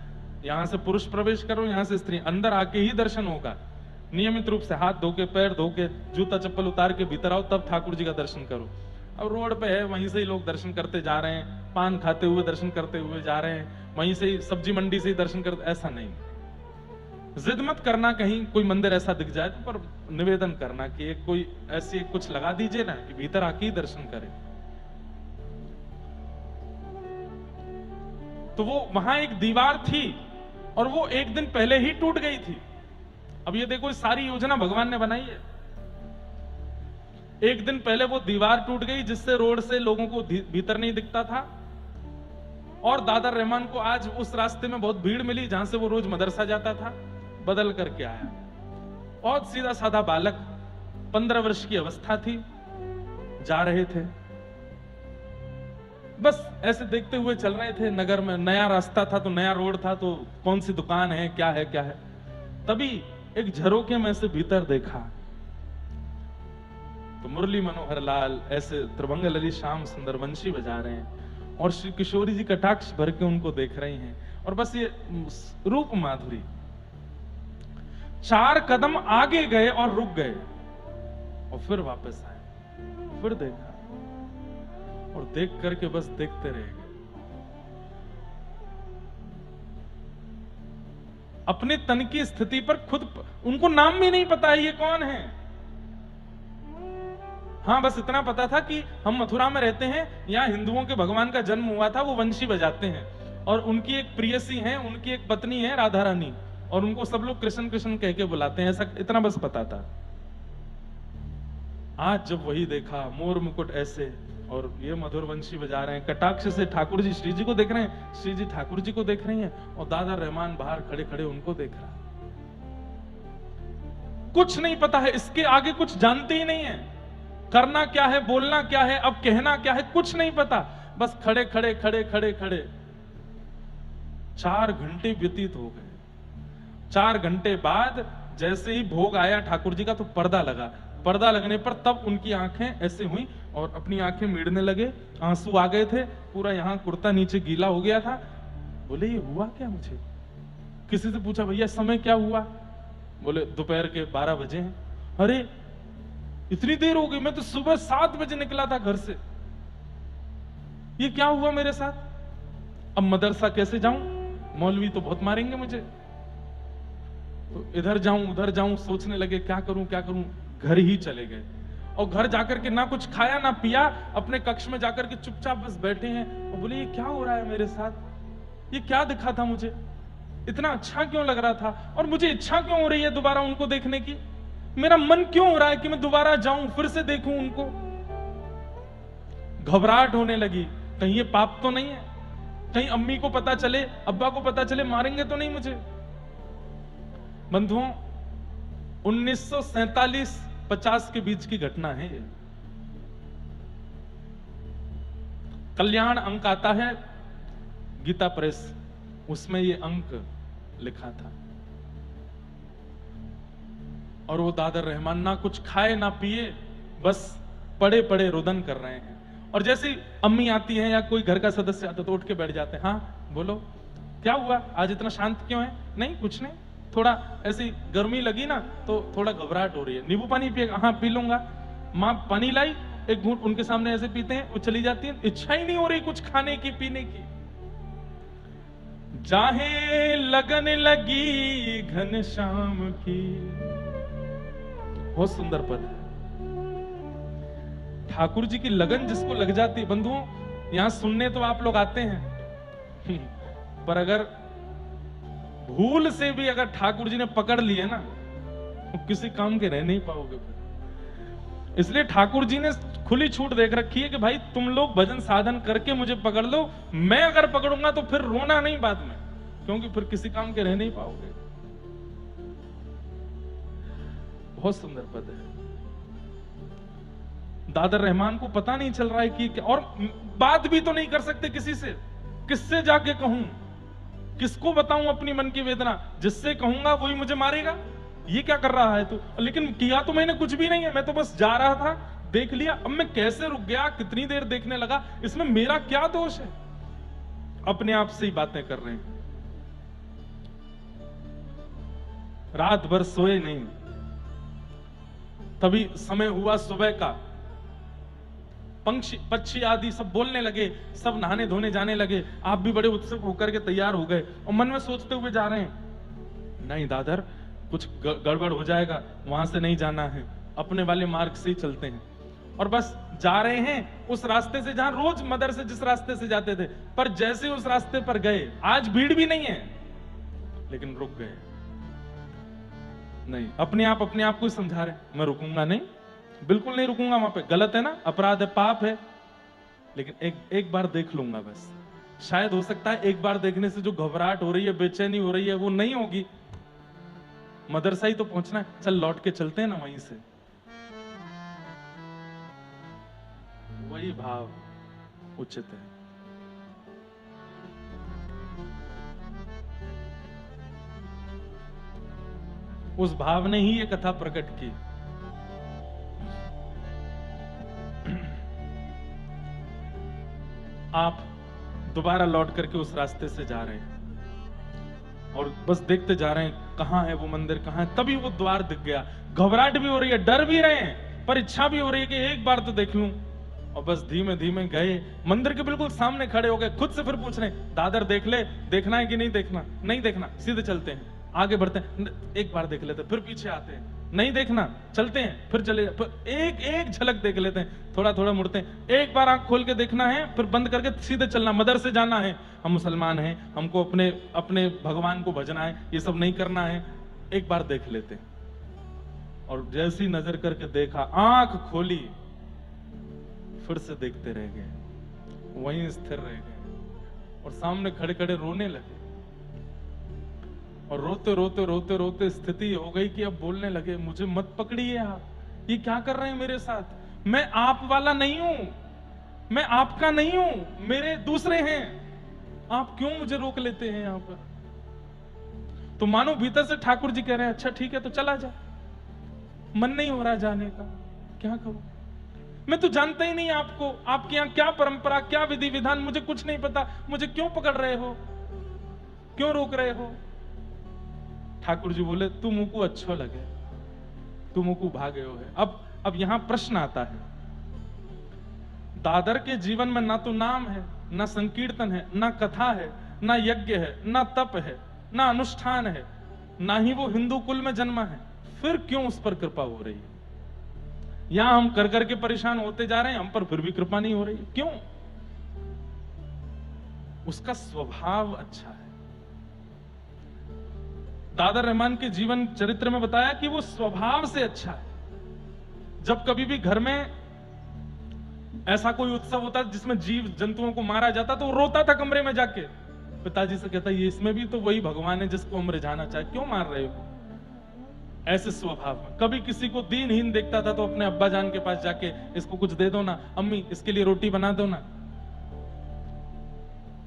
यहां से पुरुष प्रवेश करो, यहां से स्त्री, अंदर आके ही दर्शन होगा। नियमित रूप से हाथ धो के, पैर धो के, जूता चप्पल उतार के भीतर आओ, तब ठाकुर जी का दर्शन करो। अब रोड पे है, वहीं से ही लोग दर्शन करते जा रहे हैं, पान खाते हुए दर्शन करते हुए जा रहे हैं, वहीं से ही सब्जी मंडी से ही दर्शन करते, ऐसा नहीं। जिद मत करना कहीं कोई मंदिर ऐसा दिख जाए तो, पर निवेदन करना कि एक कोई ऐसी कुछ लगा दीजिए ना कि भीतर आके ही दर्शन करें। तो वो वहां एक दीवार थी और वो एक दिन पहले ही टूट गई थी। अब ये देखो, सारी योजना भगवान ने बनाई है। एक दिन पहले वो दीवार टूट गई जिससे रोड से लोगों को भीतर नहीं दिखता था, और दादर रहमान को आज उस रास्ते में बहुत भीड़ मिली जहां से वो रोज मदरसा जाता था, बदल करके आया। बहुत सीधा साधा बालक, 15 वर्ष की अवस्था थी, जा रहे थे, बस ऐसे देखते हुए चल रहे थे। नगर में नया रास्ता था, तो नया रोड था, तो कौन सी दुकान है, क्या है क्या है। तभी एक झरोके में से भीतर देखा तो मुरली मनोहर लाल ऐसे त्रिभंग ललित श्याम सुंदर वंशी बजा रहे हैं, और श्री किशोरी जी कटाक्ष भर के उनको देख रही हैं, और बस ये रूप माधुरी। 4 कदम आगे गए और रुक गए, और फिर वापस आए, फिर देखा, और देख करके बस देखते रह गए। अपने तन की स्थिति पर खुद, उनको नाम भी नहीं पता है ये कौन है। हाँ, बस इतना पता था कि हम मथुरा में रहते हैं, यहाँ हिंदुओं के भगवान का जन्म हुआ था, वो वंशी बजाते हैं, और उनकी एक प्रियसी है, उनकी एक पत्नी है राधा रानी, और उनको सब लोग कृष्ण कृष्ण कह के बुलाते हैं, ऐसा इतना बस पता था। आज जब वही देखा, मोर मुकुट ऐसे, और ये मधुर वंशी बजा रहे हैं, कटाक्ष से ठाकुर जी श्री जी को देख रहे हैं, श्री जी ठाकुर जी को देख रही हैं, और दादा रहमान बाहर खड़े खड़े उनको देख रहा। कुछ नहीं पता है, इसके आगे कुछ जानते ही नहीं है, करना क्या है, बोलना क्या है, अब कहना क्या है, कुछ नहीं पता, बस खड़े खड़े खड़े खड़े खड़े। 4 घंटे व्यतीत हो गए। 4 घंटे बाद जैसे ही भोग आया ठाकुर जी का तो पर्दा लगा। पर्दा लगने पर तब उनकी आंखें ऐसे हुई और अपनी आंखें मीड़ने लगे, आंसू आ गए थे, पूरा यहाँ कुर्ता नीचे गीला हो गया था। बोले ये हुआ क्या मुझे? किसी से पूछा भैया समय क्या हुआ? बोले दोपहर के 12 बजे हैं। अरे इतनी देर हो गई, मैं तो सुबह 7 बजे निकला था घर से, ये क्या हुआ मेरे साथ? अब मदरसा कैसे जाऊं? मौलवी तो बहुत मारेंगे मुझे। तो इधर जाऊं उधर जाऊं सोचने लगे क्या करूं क्या करूं। घर ही चले गए और घर जाकर के ना कुछ खाया ना पिया, अपने कक्ष में जाकर के चुपचाप बस बैठे हैं और बोले ये क्या हो रहा है मेरे साथ? ये क्या दिखा था मुझे? इतना अच्छा क्यों लग रहा था और मुझे इच्छा क्यों हो रही है दोबारा उनको देखने की? मेरा मन क्यों हो रहा है कि मैं दोबारा जाऊं, फिर से देखूं उनको? घबराहट होने लगी, कहीं ये पाप तो नहीं है? कहीं अम्मी को पता चले, अब्बा को पता चले, मारेंगे तो नहीं मुझे? बंधुओं 1947-50 के बीच की घटना है ये। कल्याण अंक आता है गीता प्रेस, उसमें ये अंक लिखा था। और वो दादर रहमान ना कुछ खाए ना पिए, बस पड़े पड़े रुदन कर रहे हैं। और जैसे अम्मी आती हैं या कोई घर का सदस्य आता तो उठ के बैठ जाते हैं। हाँ बोलो क्या हुआ, आज इतना शांत क्यों है? नहीं कुछ नहीं, थोड़ा ऐसी गर्मी लगी ना तो थोड़ा घबराहट हो रही है। नींबू पानी पिएगा? हाँ पी लूंगा। माँ पानी लाई, एक घूंट उनके सामने ऐसे पीते हैं, वो चली जाती है। इच्छा ही नहीं हो रही कुछ खाने की पीने की। जाहे लगन लगी घनश्याम की, बहुत सुंदर पद है। ठाकुर जी की लगन जिसको लग जाती है, बंधुओं यहां सुनने तो आप लोग आते हैं पर अगर भूल से भी अगर ठाकुर जी ने पकड़ लिए ना तो किसी काम के रह नहीं पाओगे फिर। इसलिए ठाकुर जी ने खुली छूट देख रखी है कि भाई तुम लोग भजन साधन करके मुझे पकड़ लो, मैं अगर पकड़ूंगा तो फिर रोना नहीं बाद में, क्योंकि फिर किसी काम के रह नहीं पाओगे। बहुत सुंदर पद है। दादर रहमान को पता नहीं चल रहा है कि क्या, और बात भी तो नहीं कर सकते किसी से। किससे जाके कहूं, किसको बताऊं अपनी मन की वेदना? जिससे कहूंगा वही मुझे मारेगा। ये क्या कर रहा है तू? लेकिन किया तो मैंने कुछ भी नहीं है, मैं तो बस जा रहा था, देख लिया। अब मैं कैसे रुक गया, कितनी देर देखने लगा, इसमें मेरा क्या दोष है? अपने आप से ही बातें कर रहे हैं। रात भर सोए नहीं, तभी समय हुआ सुबह का। पक्षी आदि सब बोलने लगे, सब नहाने धोने जाने लगे। आप भी बड़े उत्सुक होकर के तैयार हो गए और मन में सोचते हुए जा रहे हैं, नहीं दादर कुछ गड़बड़ हो जाएगा, वहां से नहीं जाना है, अपने वाले मार्ग से ही चलते हैं। और बस जा रहे हैं उस रास्ते से जहां रोज मदर से जिस रास्ते से जाते थे। पर जैसे उस रास्ते पर गए, आज भीड़ भी नहीं है, लेकिन रुक गए। नहीं, अपने आप को समझा रहे, मैं रुकूंगा नहीं, बिल्कुल नहीं रुकूंगा। वहां पे गलत है ना, अपराध है, पाप है, लेकिन एक बार देख लूंगा बस। शायद हो सकता है एक बार देखने से जो घबराहट हो रही है, बेचैनी हो रही है, वो नहीं होगी। मदरसा ही तो पहुंचना है, चल लौट के चलते हैं ना वहीं से। वही भाव उचित है। उस भाव ने ही ये कथा प्रकट की। आप दोबारा लौट करके उस रास्ते से जा रहे हैं और बस देखते जा रहे हैं कहां है वो मंदिर, कहां है। तभी वो द्वार दिख गया। घबराहट भी हो रही है, डर भी रहे हैं, पर इच्छा भी हो रही है कि एक बार तो देख लूं। और बस धीमे धीमे गए, मंदिर के बिल्कुल सामने खड़े हो गए। खुद से फिर पूछ रहे हैं, दादर देख ले, देखना है कि नहीं देखना? नहीं देखना, सीधे चलते हैं, आगे बढ़ते हैं। एक बार देख लेते, फिर पीछे आते हैं, नहीं देखना, चलते हैं, फिर चले, फिर एक झलक देख लेते हैं, थोड़ा थोड़ा मुड़ते हैं। एक बार आंख खोल के देखना है, फिर बंद करके सीधे चलना। मदर से जाना है, हम मुसलमान हैं, हमको अपने भगवान को भजना है, ये सब नहीं करना है। एक बार देख लेते हैं। और जैसी नजर करके देखा, आंख खोली, फिर से देखते रह गए, वहीं स्थिर रह गए और सामने खड़े खड़े रोने लगे। और रोते रोते रोते रोते स्थिति हो गई कि अब बोलने लगे, मुझे मत पकड़िए आप, ये क्या कर रहे हैं मेरे साथ? मैं आप वाला नहीं हूं, मैं आपका नहीं हूं, मेरे दूसरे हैं। आप क्यों मुझे रोक लेते हैं यहां पर? तो मानो भीतर से ठाकुर जी कह रहे हैं अच्छा ठीक है तो चला जा, मन नहीं हो रहा जाने का, क्या करूं? मैं तो जानता ही नहीं आपको, आपके यहाँ क्या परंपरा, क्या विधि विधान, मुझे कुछ नहीं पता, मुझे क्यों पकड़ रहे हो, क्यों रोक रहे हो? ठाकुर जी बोले तुमको अच्छो लगे, तुमको भागे हो है। अब यहां प्रश्न आता है, दादर के जीवन में ना तो नाम है, ना संकीर्तन है, ना कथा है, ना यज्ञ है, ना तप है, ना अनुष्ठान है, ना ही वो हिंदू कुल में जन्मा है, फिर क्यों उस पर कृपा हो रही है? यहां हम कर करके परेशान होते जा रहे हैं, हम पर फिर भी कृपा नहीं हो रही, क्यों? उसका स्वभाव अच्छा है। दादर रहमान के जीवन चरित्र में बताया कि वो स्वभाव से अच्छा है। जब कभी भी घर में ऐसा कोई उत्सव होता जिसमें जीव जंतुओं को मारा जाता तो वो रोता था कमरे में जाके, पिताजी से कहता ये इसमें भी तो वही भगवान है जिसको हम रिझाना चाहे, क्यों मार रहे हो? ऐसे स्वभाव में कभी किसी को दीनहीन देखता था तो अपने अब्बा जान के पास जाके इसको कुछ दे दो ना, अम्मी इसके लिए रोटी बना दो ना।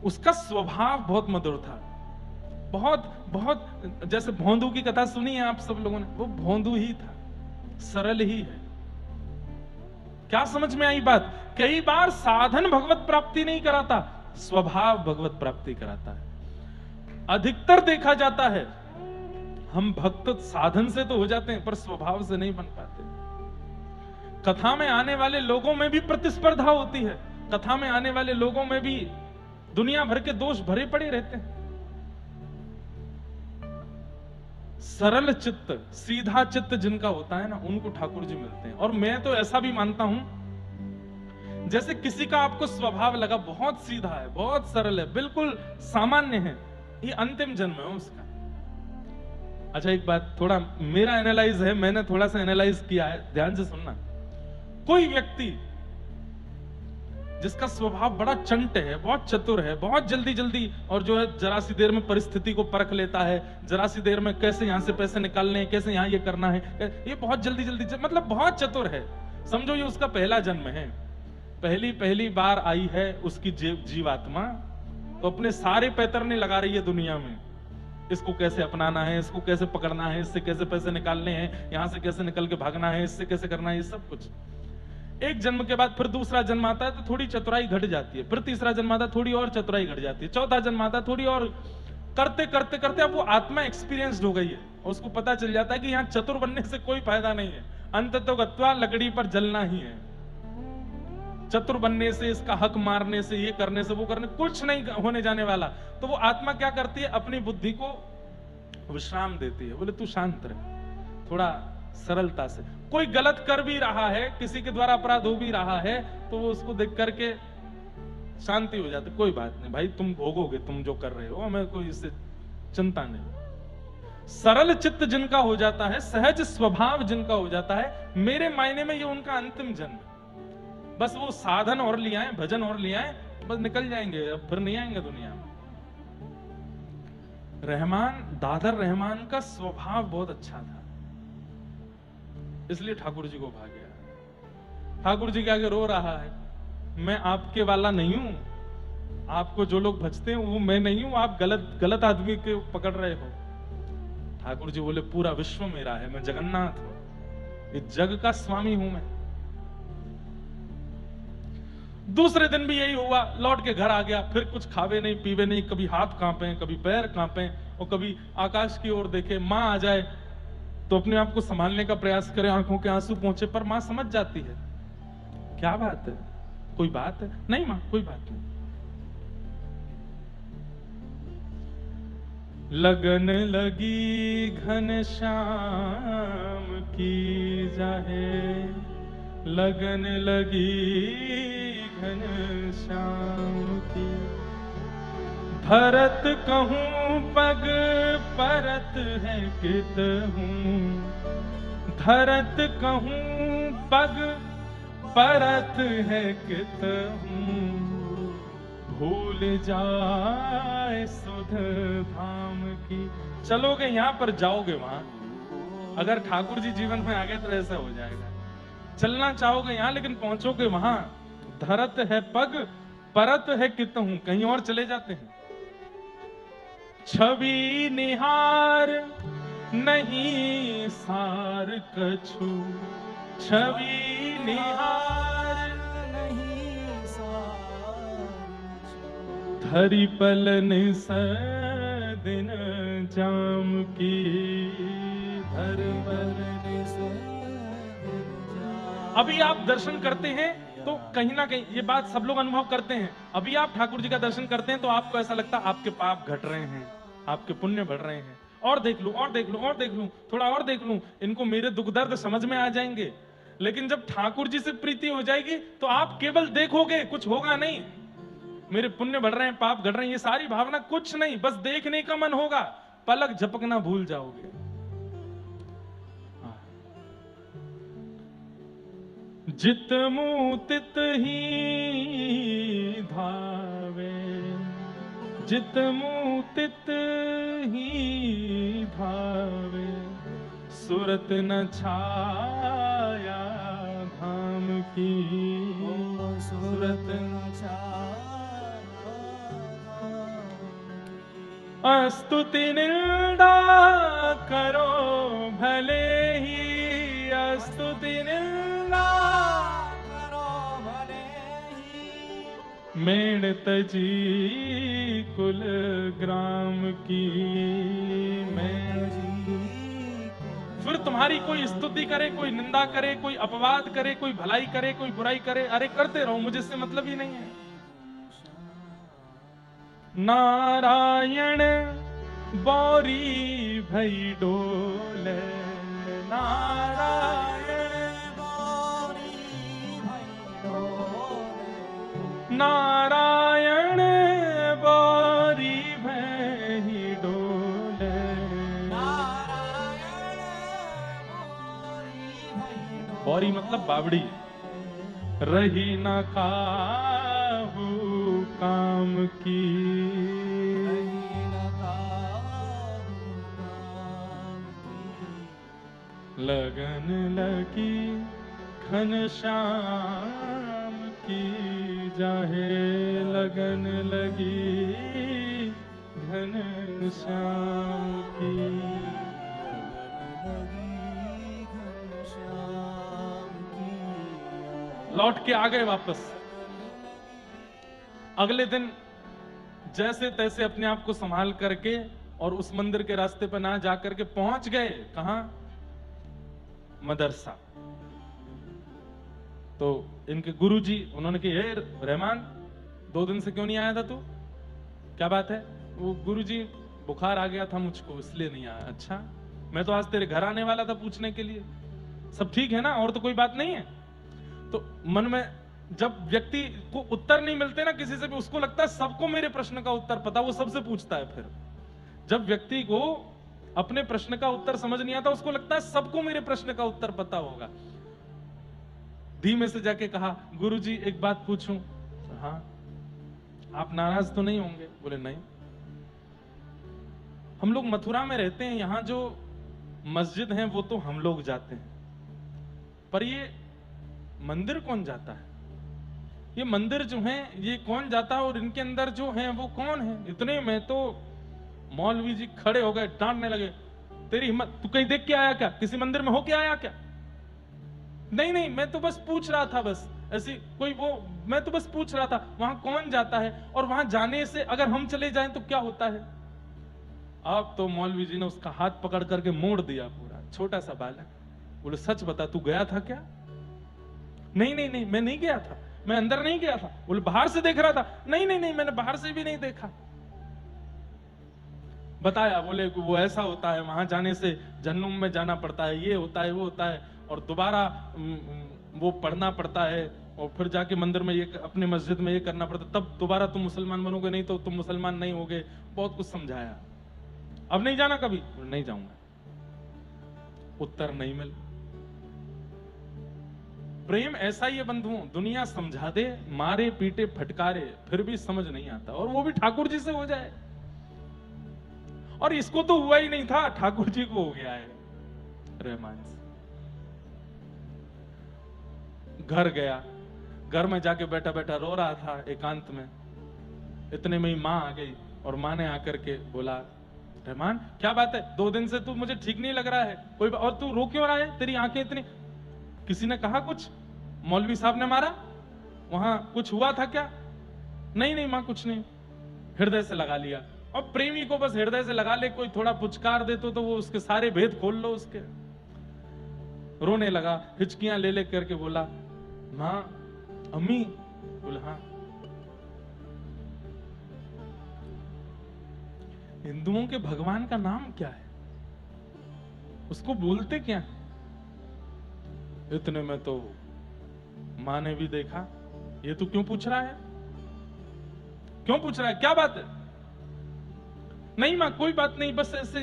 उसका स्वभाव बहुत मधुर था, बहुत बहुत, जैसे भोंदू की कथा सुनी है आप सब लोगों ने, वो भोंदू ही था, सरल ही है। क्या समझ में आई बात? कई बार साधन भगवत प्राप्ति नहीं कराता, स्वभाव भगवत प्राप्ति कराता है। अधिकतर देखा जाता है हम भक्त साधन से तो हो जाते हैं पर स्वभाव से नहीं बन पाते। कथा में आने वाले लोगों में भी प्रतिस्पर्धा होती है, कथा में आने वाले लोगों में भी दुनिया भर के दोष भरे पड़े रहते हैं। सरल चित्त, सीधा चित्त जिनका होता है ना, उनको ठाकुर जी मिलते हैं। और मैं तो ऐसा भी मानता हूं जैसे किसी का आपको स्वभाव लगा बहुत सीधा है, बहुत सरल है, बिल्कुल सामान्य है, ये अंतिम जन्म है उसका। अच्छा एक बात, थोड़ा मेरा एनालाइज है, मैंने थोड़ा सा एनालाइज किया है, ध्यान से सुनना। कोई व्यक्ति जिसका स्वभाव बड़ा चंट है, बहुत चतुर है, बहुत जल्दी जल्दी और जो है जरा सी देर में परिस्थिति को परख लेता है, जरा सी देर में कैसे यहां से पैसे निकालने हैं, कैसे यहां ये करना है, ये बहुत जल्दी जल्दी मतलब बहुत चतुर है, समझो ये उसका पहला जन्म है, पहली बार आई है उसकी जीवात्मा, तो अपने सारे पैतरने लगा रही है दुनिया में, इसको कैसे अपनाना है, इसको कैसे पकड़ना है, इससे कैसे पैसे निकालने हैं, यहां से कैसे निकल के भागना है, इससे कैसे करना है, ये सब कुछ। एक जन्म के बाद फिर दूसरा जन्म आता है तो थोड़ी चतुराई घट जाती है, फिर तीसरा जन्म आता है थोड़ी और चतुराई घट जाती है, चौथा जन्म आता है थोड़ी और, करते करते करते अब वो आत्मा एक्सपीरियंस्ड हो गई है और उसको पता चल जाता है कि यहाँ चतुर बनने से कोई फायदा नहीं है, अंततः गत्वा लकड़ी पर जलना ही है। चतुर बनने से, इसका हक मारने से, ये करने से, वो करने, कुछ नहीं होने जाने वाला। तो वो आत्मा क्या करती है, अपनी बुद्धि को विश्राम देती है, बोले तू शांत रह, थोड़ा सरलता से। कोई गलत कर भी रहा है, किसी के द्वारा अपराध हो भी रहा है, तो वो उसको देख करके शांति हो जाती, कोई बात नहीं भाई, तुम भोगोगे, तुम जो कर रहे हो, हमें कोई इससे चिंता नहीं। सरल चित्त जिनका हो जाता है, सहज स्वभाव जिनका हो जाता है, मेरे मायने में ये उनका अंतिम जन्म, बस वो साधन और ले आए, भजन और ले आए, बस निकल जाएंगे, अब फिर नहीं आएंगे दुनिया में। रहमान, दादर रहमान का स्वभाव बहुत अच्छा था, इसलिए ठाकुर जी को भाग गया। ठाकुर जी के आगे रो रहा है, मैं आपके वाला नहीं हूं, आपको जो लोग भजते हैं वो मैं नहीं हूं, आप गलत आदमी के पकड़ रहे हो। ठाकुर जी बोले पूरा विश्व मेरा है, मैं जगन्नाथ हूं, इस जग का स्वामी हूं मैं। दूसरे दिन भी यही हुआ, लौट के घर आ गया, फिर कुछ खावे नहीं पीवे नहीं, कभी हाथ कांपे, कभी पैर कांपे, और कभी आकाश की ओर देखे, मां आ जाए तो अपने आप को संभालने का प्रयास करे, आंखों के आंसू पहुंचे, पर मां समझ जाती है, क्या बात है, कोई बात है? नहीं मां, कोई बात नहीं। लगन लगी घनश्याम की जाहे, लगन लगी घनश्याम की, भरत कहूं पग परत है कितहूं, धरत कहूं पग परत है कितहूं, भूल जाए सुध धाम की। चलोगे यहां पर जाओगे वहां, अगर ठाकुर जी जीवन में आ गए तो ऐसा हो जाएगा। चलना चाहोगे यहां लेकिन पहुंचोगे वहां, धरत है पग परत है कितहूं, कहीं और चले जाते हैं। छवि निहार नहीं सार कछु, छवि निहार नहीं सार धरि पलन दिन जाम की, धरि पलन से। अभी आप दर्शन करते हैं तो कहीं ना कहीं ये बात सब लोग अनुभव करते हैं। अभी आप ठाकुर जी का दर्शन करते हैं तो आपको ऐसा लगता है आपके पाप घट रहे हैं, आपके पुण्य बढ़ रहे हैं। और देख लूं, और देख लूं, और देख लूं, थोड़ा और देख लूं, इनको मेरे दुख दर्द समझ में आ जाएंगे। लेकिन जब ठाकुर जी से प्रीति हो जाएगी तो आप केवल देखोगे, कुछ होगा नहीं। मेरे पुण्य बढ़ रहे हैं, पाप घट रहे हैं, ये सारी भावना कुछ नहीं, बस देखने का मन होगा, पलक झपकना भूल जाओगे। जित मुँह तित ही धावे, जित मुँह तित ही धावे, सूरत न छाया धाम की, सूरत न छाया धाम की। स्तुति निंदा करो भले ही, स्तुति निंदा करो भले ही, मेण तजी कुल ग्राम की, मेण जी। फिर तुम्हारी कोई स्तुति करे, कोई निंदा करे, कोई अपवाद करे, कोई भलाई करे, कोई बुराई करे, अरे करते रहो, मुझे इससे मतलब ही नहीं है। नारायण बौरी भई डोले, नारायण बौरी भई डोले, नारायण बौरी भई डोले, नारायण बौरी भई डोले। बौरी मतलब बावड़ी। रही न काहू काम की, रही न काहू काम की, लगन लगी घनश्याम की, जाहे लगन लगी घनश्याम की, लौट के आ गए वापस। अगले दिन जैसे तैसे अपने आप को संभाल करके और उस मंदिर के रास्ते पर ना जाकर के पहुंच गए कहां, मदरसा। तो इनके गुरुजी उन्होंने कहा, हे रहमान 2 दिन से क्यों नहीं आया था तू, क्या बात है? वो गुरुजी बुखार आ गया था मुझको इसलिए नहीं आया। अच्छा, मैं तो आज तेरे घर आने वाला था पूछने के लिए, सब ठीक है ना, और तो कोई बात नहीं है? तो मन में जब व्यक्ति को उत्तर नहीं मिलते ना किसी से भी, उसको लगता है सबको मेरे प्रश्न का उत्तर पता, वो सबसे पूछता है। फिर जब व्यक्ति को अपने प्रश्न का उत्तर समझ नहीं आता, उसको लगता है सबको मेरे प्रश्न का उत्तर पता होगा। धीमे से जाके कहा, गुरुजी एक बात पूछूं? हाँ। आप नाराज तो नहीं होंगे? बोले नहीं। हम लोग मथुरा में रहते हैं, यहां जो मस्जिद है वो तो हम लोग जाते हैं, पर ये मंदिर कौन जाता है? ये मंदिर जो है ये कौन जाता है, और इनके अंदर जो है वो कौन है? इतने में तो मौलवी जी खड़े हो गए, डांटने लगे, तेरी हिम्मत, तू कहीं देख के आया क्या? किसी मंदिर में होके आया क्या? नहीं नहीं, मैं तो बस पूछ रहा था, बस ऐसी कोई वो, मैं तो बस पूछ रहा था वहां कौन जाता है, और वहां जाने से अगर हम चले जाएं तो क्या होता है? अब तो मौलवी जी ने उसका हाथ पकड़ करके मोड़ दिया पूरा, छोटा सा बालक। बोले सच बता, तू गया था क्या? नहीं नहीं नहीं, मैं नहीं गया था, मैं अंदर नहीं गया था। बोले बाहर से देख रहा था? नहीं नहीं नहीं, मैंने बाहर से भी नहीं देखा। बताया, बोले वो ऐसा होता है, वहां जाने से जहन्नुम में जाना पड़ता है, ये होता है, वो होता है, और दोबारा वो पढ़ना पड़ता है, और फिर जाके मंदिर में ये, अपने मस्जिद में ये करना पड़ता है, तब दोबारा तुम मुसलमान बनोगे, नहीं तो तुम मुसलमान नहीं होगे। बहुत कुछ समझाया। अब नहीं जाना कभी? नहीं जाऊंगा। उत्तर नहीं मिल। प्रेम ऐसा ही है बंधुओं, दुनिया समझा दे, मारे पीटे फटकारे, फिर भी समझ नहीं आता, और वो भी ठाकुर जी से हो जाए। और इसको तो हुआ ही नहीं था, ठाकुर जी को हो गया है। रहमान से घर गया, घर में जाके बैठा बैठा रो रहा था एकांत में। इतने में ही मां आ गई, और माँ ने आकर के बोला, रहमान क्या बात है, 2 दिन से तू मुझे ठीक नहीं लग रहा है, कोई और तू रो क्यों रहा है, तेरी आंखें इतनी, किसी ने कहा कुछ, मौलवी साहब ने मारा, वहां कुछ हुआ था क्या? नहीं नहीं माँ कुछ नहीं। हृदय से लगा लिया। और प्रेमी को बस हृदय से लगा ले, कोई थोड़ा पुचकार दे तो वो उसके सारे भेद खोल लो उसके। रोने लगा, हिचकियां ले ले करके बोला, माँ अम्मी। बोला हाँ। हिंदुओं के भगवान का नाम क्या है, उसको बोलते क्या है? इतने में तो मां ने भी देखा, ये तू क्यों पूछ रहा है, क्यों पूछ रहा है, क्या बात है? नहीं मां कोई बात नहीं, बस ऐसे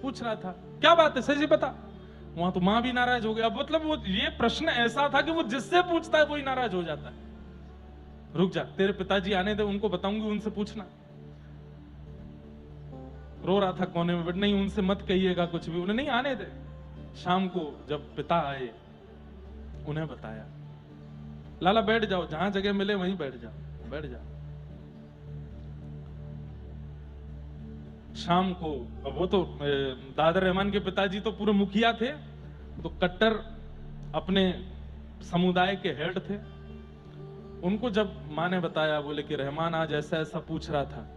पूछ रहा था। क्या बात है, सही बता। वहां तो मां भी नाराज हो गया। मतलब वो ये प्रश्न ऐसा था कि वो जिससे पूछता है वही नाराज हो जाता है। रुक जा, तेरे पिताजी आने दे, उनको बताऊंगी, उनसे पूछना। रो रहा था कोने में, बट नहीं उनसे मत कहिएगा कुछ भी, उन्हें नहीं आने दे। शाम को जब पिता आए, उन्हें बताया, लाला बैठ जाओ, जहां जगह मिले वहीं बैठ जाओ, बैठ जाओ। शाम को, वो तो दादर रहमान के पिताजी तो पूरे मुखिया थे, तो कट्टर अपने समुदाय के हेड थे। उनको जब माँ ने बताया, बोले कि रहमान आज ऐसा ऐसा पूछ रहा था,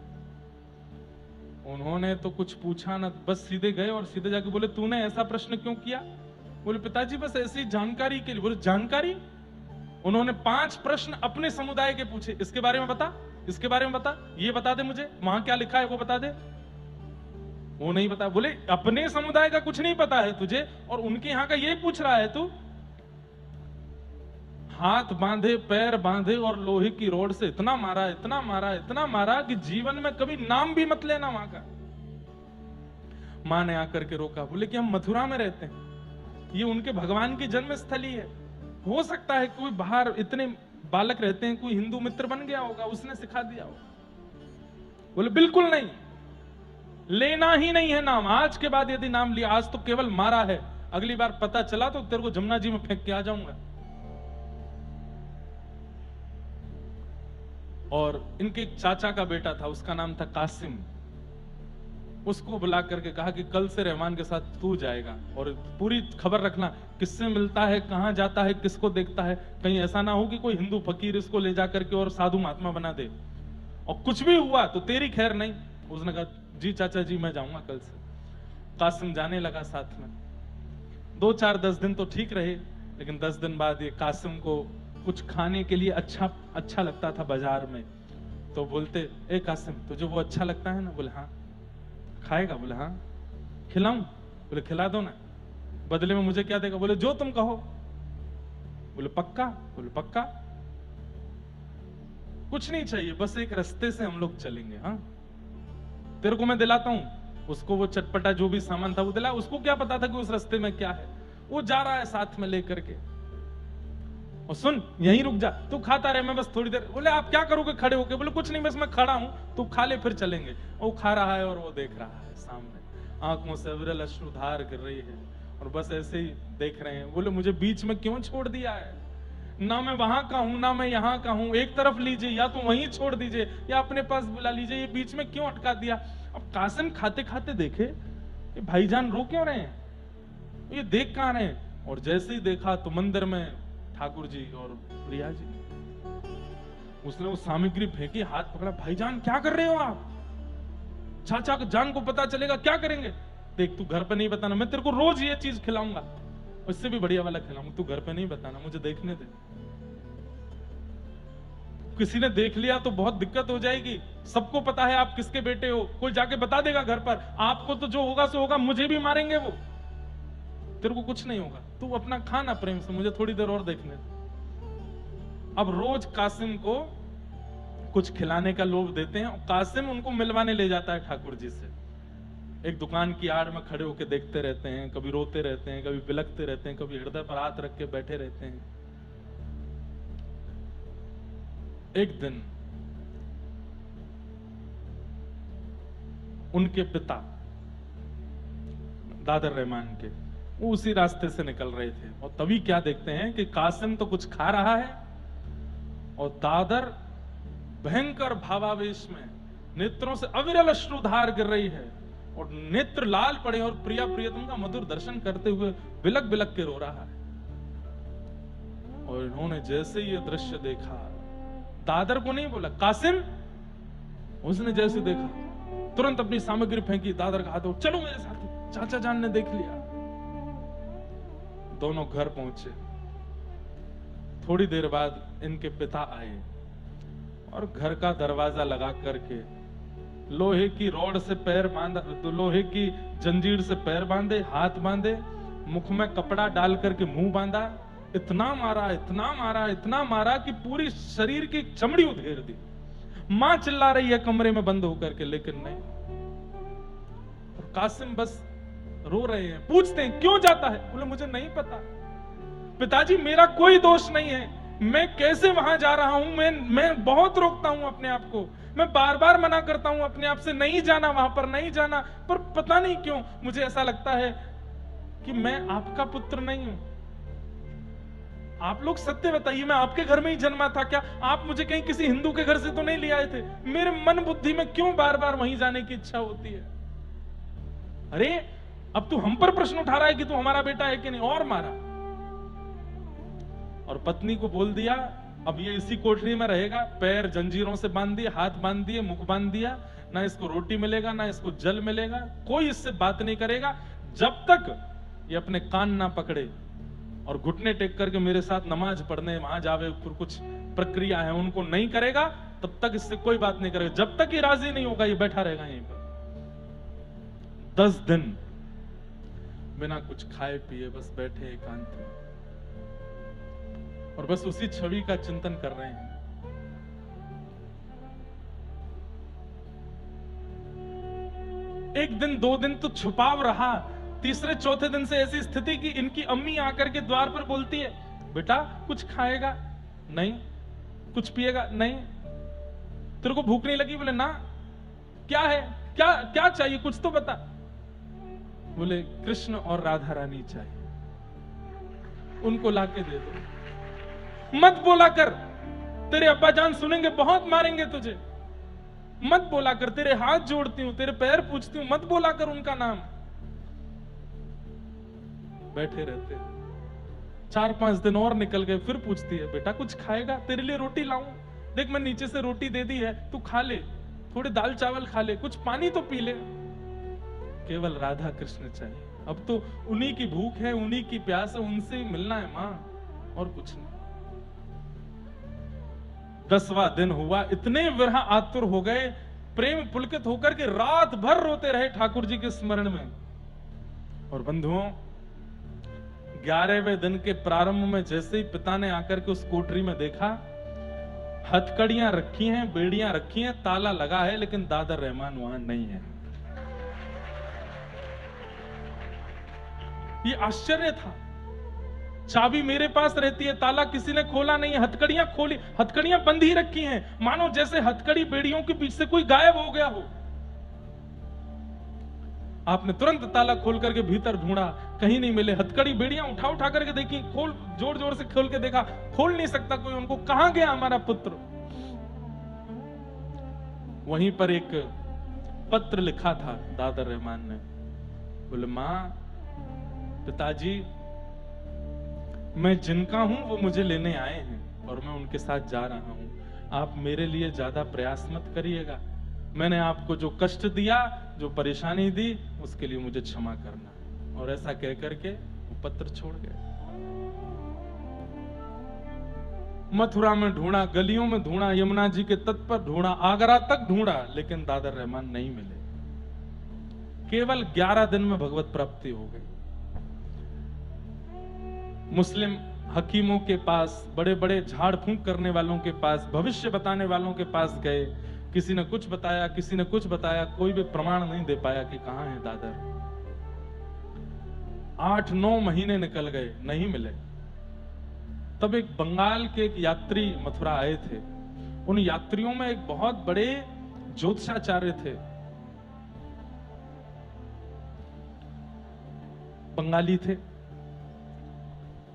उन्होंने तो कुछ पूछा ना, बस सीधे गए और सीधे जाके बोले, तूने ऐसा प्रश्न क्यों किया? बोले पिताजी बस ऐसी जानकारी के लिए। बोले जानकारी? उन्होंने 5 प्रश्न अपने समुदाय के पूछे, इसके बारे में बता, इसके बारे में बता, ये बता दे मुझे, वहां क्या लिखा है वो बता दे। वो नहीं बता। बोले अपने समुदाय का कुछ नहीं पता है तुझे, और उनके यहां का ये पूछ रहा है तू? हाथ बांधे पैर बांधे और लोहे की रोड से इतना मारा, इतना मारा, इतना मारा कि जीवन में कभी नाम भी मत लेना वहां का। मां ने आकर के रोका। बोले कि हम मथुरा में रहते हैं, ये उनके भगवान की जन्म स्थली है, हो सकता है कोई बाहर, इतने बालक रहते हैं, कोई हिंदू मित्र बन गया होगा, उसने सिखा दिया होगा। बोले बिल्कुल नहीं, लेना ही नहीं है नाम। आज के बाद यदि नाम लिया, आज तो केवल मारा है, अगली बार पता चला तो तेरे को जमुना जी में फेंक के आ जाऊंगा। और इनके एक चाचा का बेटा था, उसका नाम था कासिम। उसको बुला करके कहा कि कल से रहमान के साथ तू जाएगा, और पूरी खबर रखना, किससे मिलता है, कहां जाता है, किसको देखता है, कहीं ऐसा ना हो कि कोई हिंदू फकीर इसको ले जा करके और साधु महात्मा बना दे, और कुछ भी हुआ तो तेरी खैर नहीं। उसने कहा जी चाचा जी मैं जाऊंगा कल से। कासिम जाने लगा साथ में। 2-4-10 दिन तो ठीक रहे, लेकिन 10 दिन बाद ये कासिम को कुछ खाने के लिए अच्छा लगता था बाजार में, तो बोलते, ए कासिम तुझे वो अच्छा लगता है ना? बोले हाँ। खाएगा? बोले हाँ। खिलाऊं? बोले खिला दो ना, बदले में मुझे क्या देगा? बोले जो तुम कहो। बोले पक्का? बोले पक्का। कुछ नहीं चाहिए, बस एक रास्ते से हम लोग चलेंगे, हाँ तेरे को मैं दिलाता हूं। उसको वो चटपटा जो भी सामान था वो दिला। उसको क्या पता था कि उस रास्ते में क्या है, वो जा रहा है साथ में लेकर के। और सुन यहीं रुक जा, तू खाता रहे, मैं बस थोड़ी देर। बोले आप क्या करोगे खड़े होके? बोले कुछ नहीं, बस मैं खड़ा हूं, तू खा ले फिर चलेंगे। वो खा रहा है और वो देख रहा है सामने, आंखों से विरल अश्रुधार कर रही है, और बस ऐसे ही देख रहे हैं। बोले मुझे बीच में क्यों छोड़ दिया है? ना मैं वहां का हूं ना मैं यहाँ का हूं, एक तरफ लीजिए या तो वहीं छोड़ दीजिए या अपने पास बुला लीजिए, ये बीच में क्यों अटका दिया? अब कासिम खाते खाते देखे ये भाईजान रो क्यों रहे हैं, ये देख कहां रहे हैं? और जैसे ही देखा तो मंदिर में ठाकुर जी और प्रिया जी। उसने वो सामग्री फेंकी, हाथ पकड़ा, भाईजान क्या कर रहे हो आप? चाचा जान को पता चलेगा क्या करेंगे? देख तू घर पे नहीं बताना, मैं तेरे को रोज ये चीज खिलाऊंगा, उससे भी बढ़िया वाला खिलाऊंगा, तू घर पे नहीं बताना, मुझे देखने दे। किसी ने देख लिया तो बहुत दिक्कत हो जाएगी, सबको पता है आप किसके बेटे हो, कोई जाके बता देगा घर पर, आपको तो जो होगा सो होगा, मुझे भी मारेंगे वो, तेरे को कुछ नहीं होगा, तू अपना खाना प्रेम से, मुझे थोड़ी देर और देखने दे। अब रोज कासिम को कुछ खिलाने का लोभ देते हैं, और कासिम उनको मिलवाने ले जाता है ठाकुर जी से। एक दुकान की आड़ में खड़े होकर देखते रहते हैं, कभी रोते रहते हैं, कभी बिलखते रहते हैं, कभी हृदय पर हाथ रख के बैठे रहते हैं। एक दिन उनके पिता दादर रहमान के, वो उसी रास्ते से निकल रहे थे, और तभी क्या देखते हैं कि कासिम तो कुछ खा रहा है और दादर भयंकर भावावेश में नेत्रों से अविरल अश्रुधार गिर रही है और नेत्र लाल पड़े और प्रिया प्रियतम का मधुर दर्शन करते हुए बिलक बिलक के रो रहा है। और इन्होंने जैसे ये दृश्य देखा, दादर को नहीं बोला, कासिम, उसने जैसे देखा तुरंत अपनी सामग्री फेंकी, दादर का हाथ, चलो मेरे साथ। चाचा जान ने देख लिया। दोनों घर पहुंचे। थोड़ी देर बाद इनके पिता आए और घर का दरवाजा लगा करके लोहे की रॉड से पैर बांधा, तो लोहे की जंजीर से पैर बांधे, हाथ बांधे, मुख में कपड़ा डाल करके मुंह बांधा, इतना मारा, इतना मारा, इतना मारा कि पूरी शरीर की चमड़ी उधेड़ दी। मां चिल्ला रही है कमरे में बंद होकर के, लेकिन नहीं। और कासिम बस रो रहे हैं। पूछते हैं क्यों जाता है? बोले मुझे नहीं पता पिताजी, मेरा कोई दोष नहीं है, मैं कैसे वहां जा रहा हूं, मैं बहुत रोकता हूं अपने आप को, मैं बार बार मना करता हूं अपने आप से, नहीं जाना वहां पर, नहीं जाना, पर पता नहीं क्यों मुझे ऐसा लगता है कि मैं आपका पुत्र नहीं हूं। आप लोग सत्य बताइए, मैं आपके घर में ही जन्मा था क्या? आप मुझे कहीं किसी हिंदू के घर से तो नहीं ले आए थे? मेरे मन बुद्धि में क्यों बार बार वहीं जाने की इच्छा होती है? अरे अब तू हम पर प्रश्न उठा रहा है कि तू हमारा बेटा है कि नहीं, और मारा। और पत्नी को बोल दिया अब ये इसी कोठरी में रहेगा, पैर जंजीरों से बांध दिए, हाथ बांध दिए, मुख बांध दिया, ना इसको रोटी मिलेगा ना इसको जल मिलेगा, कोई इससे बात नहीं करेगा जब तक ये अपने कान ना पकड़े और घुटने टेक करके मेरे साथ नमाज पढ़ने वहां जावे, फिर कुछ प्रक्रिया है उनको नहीं करेगा, तब तक इससे कोई बात नहीं करेगा। जब तक ये राजी नहीं होगा ये बैठा रहेगा यहीं पर। 10 दिन बिना कुछ खाए पिए बस बैठे एकांत में और बस उसी छवि का चिंतन कर रहे हैं। एक दिन 2 दिन तो छुपाव रहा, तीसरे चौथे दिन से ऐसी स्थिति कि इनकी अम्मी आकर के द्वार पर बोलती है, बेटा कुछ खाएगा? नहीं। कुछ पिएगा? नहीं। तेरे को भूख नहीं लगी? बोले ना। क्या है? क्या क्या चाहिए? कुछ तो बता। बोले कृष्ण और राधा रानी चाहिए, उनको लाके दे दो। मत बोला कर, तेरे अब्बा जान सुनेंगे, बहुत मारेंगे तुझे। मत बोला कर, तेरे हाथ जोड़ती हूं, तेरे पैर पूछती हूं, मत बोला कर उनका नाम। बैठे रहते 4-5 दिन और निकल गए, फिर पूछती है, बेटा कुछ खाएगा? तेरे लिए रोटी लाऊं? देख मैं नीचे से रोटी दे दी है, तू खा ले, थोड़े दाल चावल खा ले, कुछ पानी तो पी ले। केवल राधा कृष्ण चाहिए, अब तो उन्हीं की भूख है, उन्हीं की प्यास है, उनसे ही मिलना है मां, और कुछ नहीं। 10वां दिन हुआ, इतने विरह आतुर हो गए, प्रेम पुलकित होकर के रात भर रोते रहे ठाकुर जी के स्मरण में। और बंधुओं 11वें दिन के प्रारंभ में जैसे ही पिता ने आकर के उस कोठरी में देखा, हथकड़ियां रखी हैं, बेड़ियां रखी हैं, ताला लगा है, लेकिन दादर रहमान वहां नहीं है। ये आश्चर्य था। चाबी मेरे पास रहती है, ताला किसी ने खोला नहीं है, हथकड़ियां खोली, हथकड़ियां बंद ही रखी हैं, मानो जैसे हथकड़ी बेड़ियों के बीच से कोई गायब हो गया हो। आपने तुरंत ताला खोल करके भीतर ढूंढा, कहीं नहीं मिले। हथकड़ी बेड़ियां उठा उठा करके देखी, खोल, जोर जोर से खोल के देखा, खोल नहीं सकता कोई उनको। कहां गया हमारा पुत्र? वहीं पर एक पत्र लिखा था दादर रहमान ने। बोले मां, पिताजी, मैं जिनका हूं वो मुझे लेने आए हैं और मैं उनके साथ जा रहा हूं, आप मेरे लिए ज्यादा प्रयास मत करिएगा। मैंने आपको जो कष्ट दिया, जो परेशानी दी, उसके लिए मुझे क्षमा करना। और ऐसा कह करके वो पत्र छोड़ गए। मथुरा में ढूंढा, गलियों में ढूंढा, यमुना जी के तट पर ढूंढा, आगरा तक ढूंढा, लेकिन दादर रहमान नहीं मिले। केवल 11 दिन में भगवत प्राप्ति हो गई। मुस्लिम हकीमों के पास, बड़े बड़े झाड़ फूंक करने वालों के पास, भविष्य बताने वालों के पास गए, किसी ने कुछ बताया, किसी ने कुछ बताया, कोई भी प्रमाण नहीं दे पाया कि कहां है दादर। 8-9 महीने निकल गए, नहीं मिले। तब एक बंगाल के एक यात्री मथुरा आए थे। उन यात्रियों में एक बहुत बड़े ज्योतिषाचार्य थे, बंगाली थे।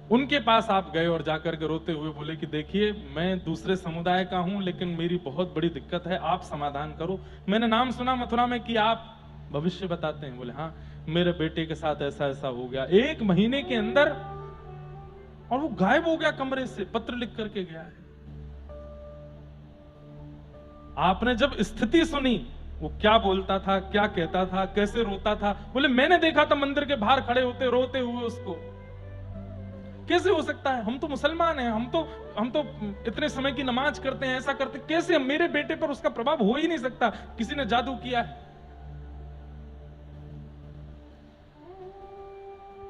उनके पास आप गए और जाकर के रोते हुए बोले कि देखिए मैं दूसरे समुदाय का हूं, लेकिन मेरी बहुत बड़ी दिक्कत है, आप समाधान करो। मैंने नाम सुना मथुरा में कि आप भविष्य बताते हैं। बोले हाँ, मेरे बेटे के साथ ऐसा ऐसा हो गया 1 महीने के अंदर, और वो गायब हो गया कमरे से, पत्र लिख करके गया है। आपने जब स्थिति सुनी, वो क्या बोलता था, क्या कहता था, कैसे रोता था। बोले मैंने देखा था मंदिर के बाहर खड़े होते रोते हुए उसको। कैसे हो सकता है, हम तो मुसलमान हैं, हम तो इतने समय की नमाज करते हैं, ऐसा करते, कैसे मेरे बेटे पर उसका प्रभाव हो ही नहीं सकता, किसी ने जादू किया है।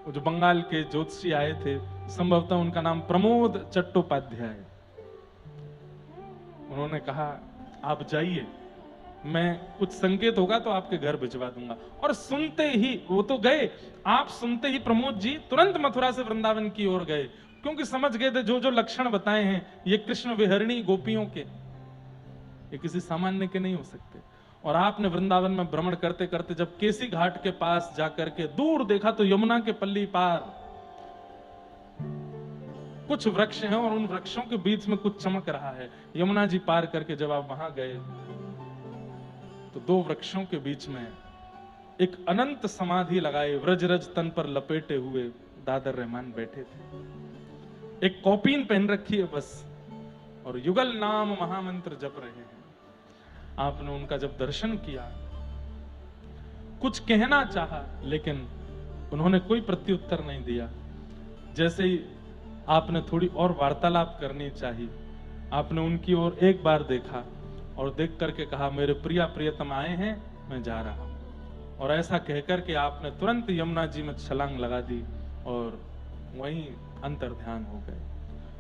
वो जो बंगाल के ज्योतिषी आए थे, संभवतः उनका नाम प्रमोद चट्टोपाध्याय, उन्होंने कहा आप जाइए, मैं कुछ संकेत होगा तो आपके घर भिजवा दूंगा। और सुनते ही वो तो गए, आप सुनते ही प्रमोद जी तुरंत मथुरा से वृंदावन की ओर गए, क्योंकि समझ गए थे जो जो लक्षण बताए हैं ये कृष्ण विहरणी गोपियों के, ये किसी सामान्य के नहीं हो सकते। और आपने वृंदावन में भ्रमण करते करते जब केसी घाट के पास जाकर के दूर देखा तो यमुना के पल्ली पार कुछ वृक्ष हैं और उन वृक्षों के बीच में कुछ चमक रहा है। यमुना जी पार करके जब आप वहां गए तो 2 वृक्षों के बीच में एक अनंत समाधि लगाए व्रजरज तन पर लपेटे हुए दादर रहमान बैठे थे। एक कॉपीन पहन रखी है बस, और युगल नाम महामंत्र जप रहे हैं। आपने उनका जब दर्शन किया, कुछ कहना चाहा, लेकिन उन्होंने कोई प्रत्युत्तर नहीं दिया। जैसे ही आपने थोड़ी और वार्तालाप करनी चाहिए, आपने उनकी ओर एक बार देखा और देख करके कहा मेरे प्रिया प्रियतम आए हैं, मैं जा रहा हूं। और ऐसा कहकर के आपने तुरंत यमुना जी में छलांग लगा दी और वहीं अंतर ध्यान हो गए।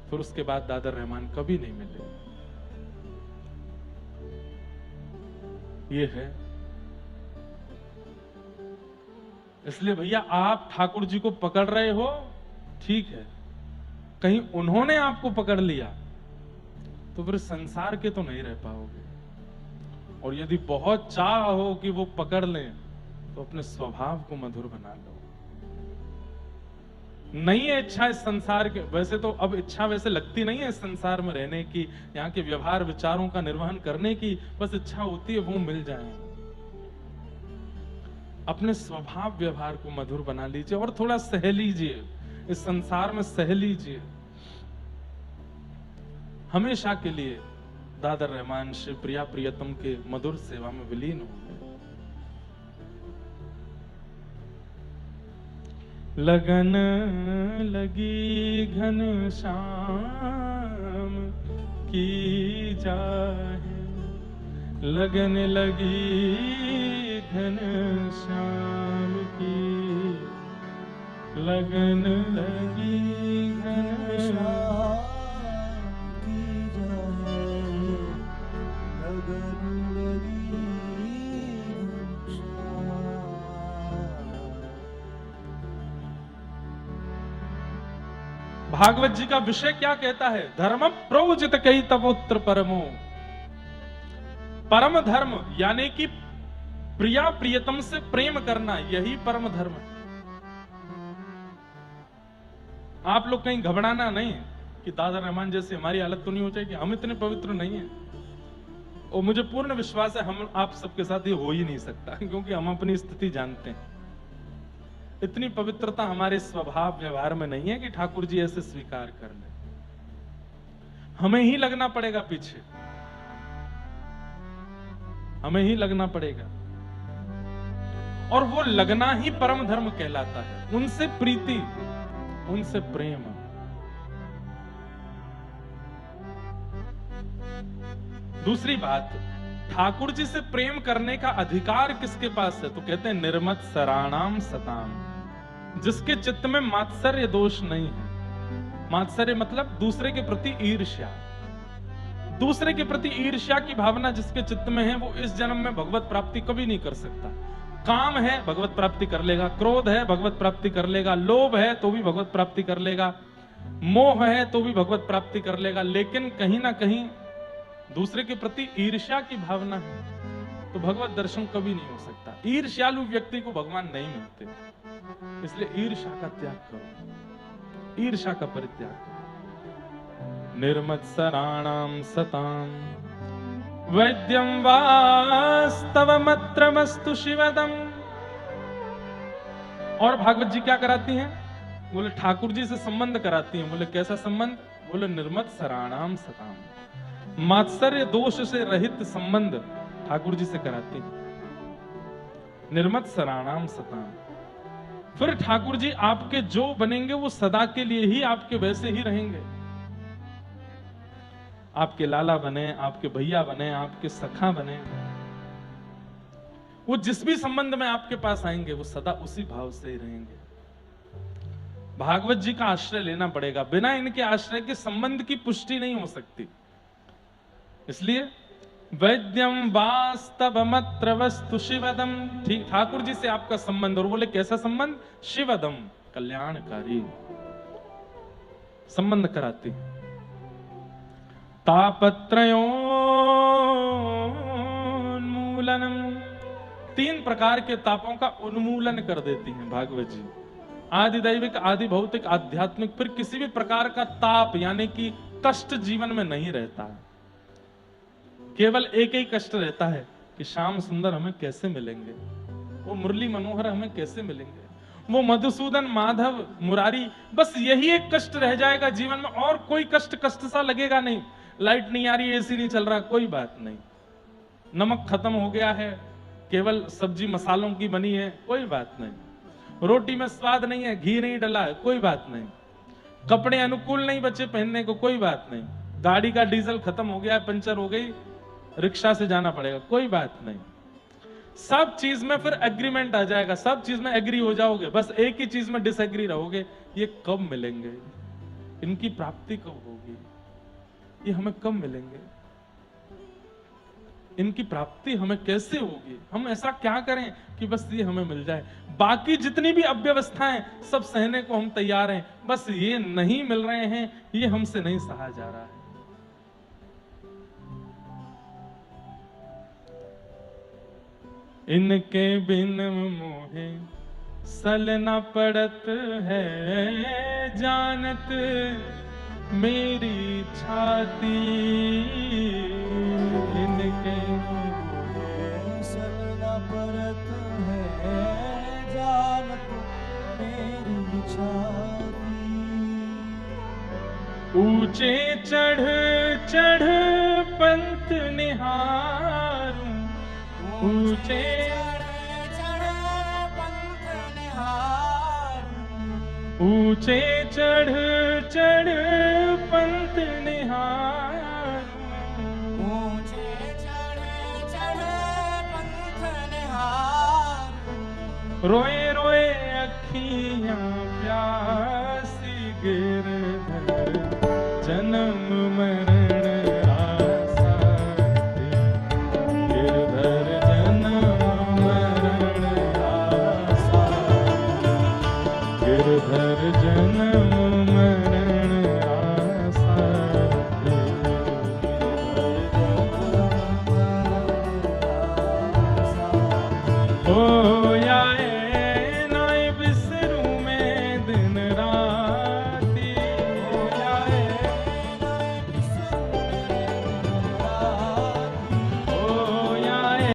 फिर उसके बाद दादर रहमान कभी नहीं मिले। ये है, इसलिए भैया आप ठाकुर जी को पकड़ रहे हो, ठीक है, कहीं उन्होंने आपको पकड़ लिया तो फिर संसार के तो नहीं रह पाओगे। और यदि बहुत चाह हो कि वो पकड़ लें तो अपने स्वभाव को मधुर बना लो। नहीं है इच्छा इस संसार के, वैसे तो अब इच्छा वैसे लगती नहीं है इस संसार में रहने की, यहाँ के व्यवहार विचारों का निर्वहन करने की, बस इच्छा होती है वो मिल जाए। अपने स्वभाव व्यवहार को मधुर बना लीजिए और थोड़ा सह लीजिए, इस संसार में सह लीजिए। हमेशा के लिए दादर रहमान श्री प्रिया प्रियतम के मधुर सेवा में विलीन हो गए। लगन लगी घन श्याम की जाहे, लगन लगी घन श्याम की, लगन लगी घन श्याम की जाए, लगन लगी घनश्याम। भागवत जी का विषय क्या कहता है? धर्म प्रोजित कई तपोत्र परमो। परम धर्म यानी कि प्रिया प्रियतम से प्रेम करना, यही परम धर्म है। आप लोग कहीं घबराना नहीं कि दादर रहमान जैसे हमारी हालत तो नहीं हो जाएगी, हम इतने पवित्र नहीं है। और मुझे पूर्ण विश्वास है हम आप सबके साथ ये हो ही नहीं सकता, क्योंकि हम अपनी स्थिति जानते हैं। इतनी पवित्रता हमारे स्वभाव व्यवहार में नहीं है कि ठाकुर जी ऐसे स्वीकार कर ले। हमें ही लगना पड़ेगा पीछे, हमें ही लगना पड़ेगा। और वो लगना ही परम धर्म कहलाता है। उनसे प्रीति, उनसे प्रेम। दूसरी बात, ठाकुर जी से प्रेम करने का अधिकार किसके पास है? तो कहते हैं निर्मत सराणाम सताम, जिसके चित्त में मात्सर्य दोष नहीं है। मात्सर्य मतलब दूसरे के प्रति ईर्ष्या, दूसरे के प्रति ईर्ष्या की भावना जिसके चित्त में है, वो इस जन्म में भगवत प्राप्ति कभी नहीं कर सकता। काम है भगवत प्राप्ति कर लेगा, क्रोध है भगवत प्राप्ति कर लेगा, लोभ है तो भी भगवत प्राप्ति कर लेगा, मोह है तो भी भगवत प्राप्ति कर लेगा। लेकिन कहीं ना कहीं दूसरे के प्रति ईर्ष्या की भावना है तो भगवत दर्शन कभी नहीं हो सकता। ईर्ष्यालु व्यक्ति को भगवान नहीं मिलते, इसलिए ईर्ष्या का त्याग करो। ईर्ष्या का परित्याग करो। निर्मत्सराणाम सताम वैद्यम वास्तवमत्रमस्तु शिवदम। और भागवत जी क्या कराती हैं? बोले ठाकुर जी से संबंध कराती हैं। बोले कैसा संबंध? बोले निर्मत्सराणाम सताम, मात्सर्य दोष से रहित संबंध ठाकुर जी से कराती हैं। निर्मत्सराणाम सताम। फिर ठाकुर जी आपके जो बनेंगे वो सदा के लिए ही आपके वैसे ही रहेंगे। आपके लाला बने, आपके भैया बने, आपके सखा बने, वो जिस भी संबंध में आपके पास आएंगे वो सदा उसी भाव से ही रहेंगे। भागवत जी का आश्रय लेना पड़ेगा, बिना इनके आश्रय के संबंध की पुष्टि नहीं हो सकती। इसलिए वैद्यम वास्तवमत्र वस्तु शिवदम, ठीक ठाकुर जी से आपका संबंध। और बोले कैसा संबंध? शिवदम, कल्याणकारी संबंध कराती। तापत्रयोन्मूलनम, 3 प्रकार के तापों का उन्मूलन कर देती हैं भागवत जी। आदि दैविक, आदि भौतिक, आध्यात्मिक। फिर किसी भी प्रकार का ताप यानी कि कष्ट जीवन में नहीं रहता है। केवल एक ही कष्ट रहता है कि श्याम सुंदर हमें कैसे मिलेंगे, वो मुरली मनोहर हमें कैसे मिलेंगे, वो मधुसूदन, माधव, मुरारी। बस यही एक कष्ट रह जाएगा जीवन में, और कोई कष्ट कष्ट सा लगेगा नहीं। लाइट नहीं आ रही, एसी नहीं चल रहा, कोई बात नहीं। नमक खत्म हो गया है, केवल सब्जी मसालों की बनी है, कोई बात नहीं। रोटी में स्वाद नहीं है, घी नहीं डला है, कोई बात नहीं। कपड़े अनुकूल नहीं बचे पहनने को, कोई बात नहीं। गाड़ी का डीजल खत्म हो गया, पंचर हो गई, रिक्शा से जाना पड़ेगा, कोई बात नहीं। सब चीज में फिर एग्रीमेंट आ जाएगा, सब चीज में एग्री हो जाओगे। बस एक ही चीज में डिसएग्री रहोगे, ये कब मिलेंगे, इनकी प्राप्ति कब होगी, ये हमें कब मिलेंगे, इनकी प्राप्ति हमें कैसे होगी, हम ऐसा क्या करें कि बस ये हमें मिल जाए। बाकी जितनी भी अव्यवस्थाएं सब सहने को हम तैयार हैं, बस ये नहीं मिल रहे हैं, ये हमसे नहीं सहा जा रहा है। इनके बिन मोहे सल न पड़त है, जानत मेरी छाती। इनके सल न पड़त है, जानत मेरी छाती। ऊंचे चढ़ चढ़ पंथ निहारूं, ऊंचे ऊंचे चढ़ चढ़ पंथ निहार, ऊंचे चढ़ चढ़ पंथ निहार। रोए रोए अखियां प्यासी, गिरधर जन्म मरण आसाते, गिरधर जन्म मरण आसाते, गिरधर जन्म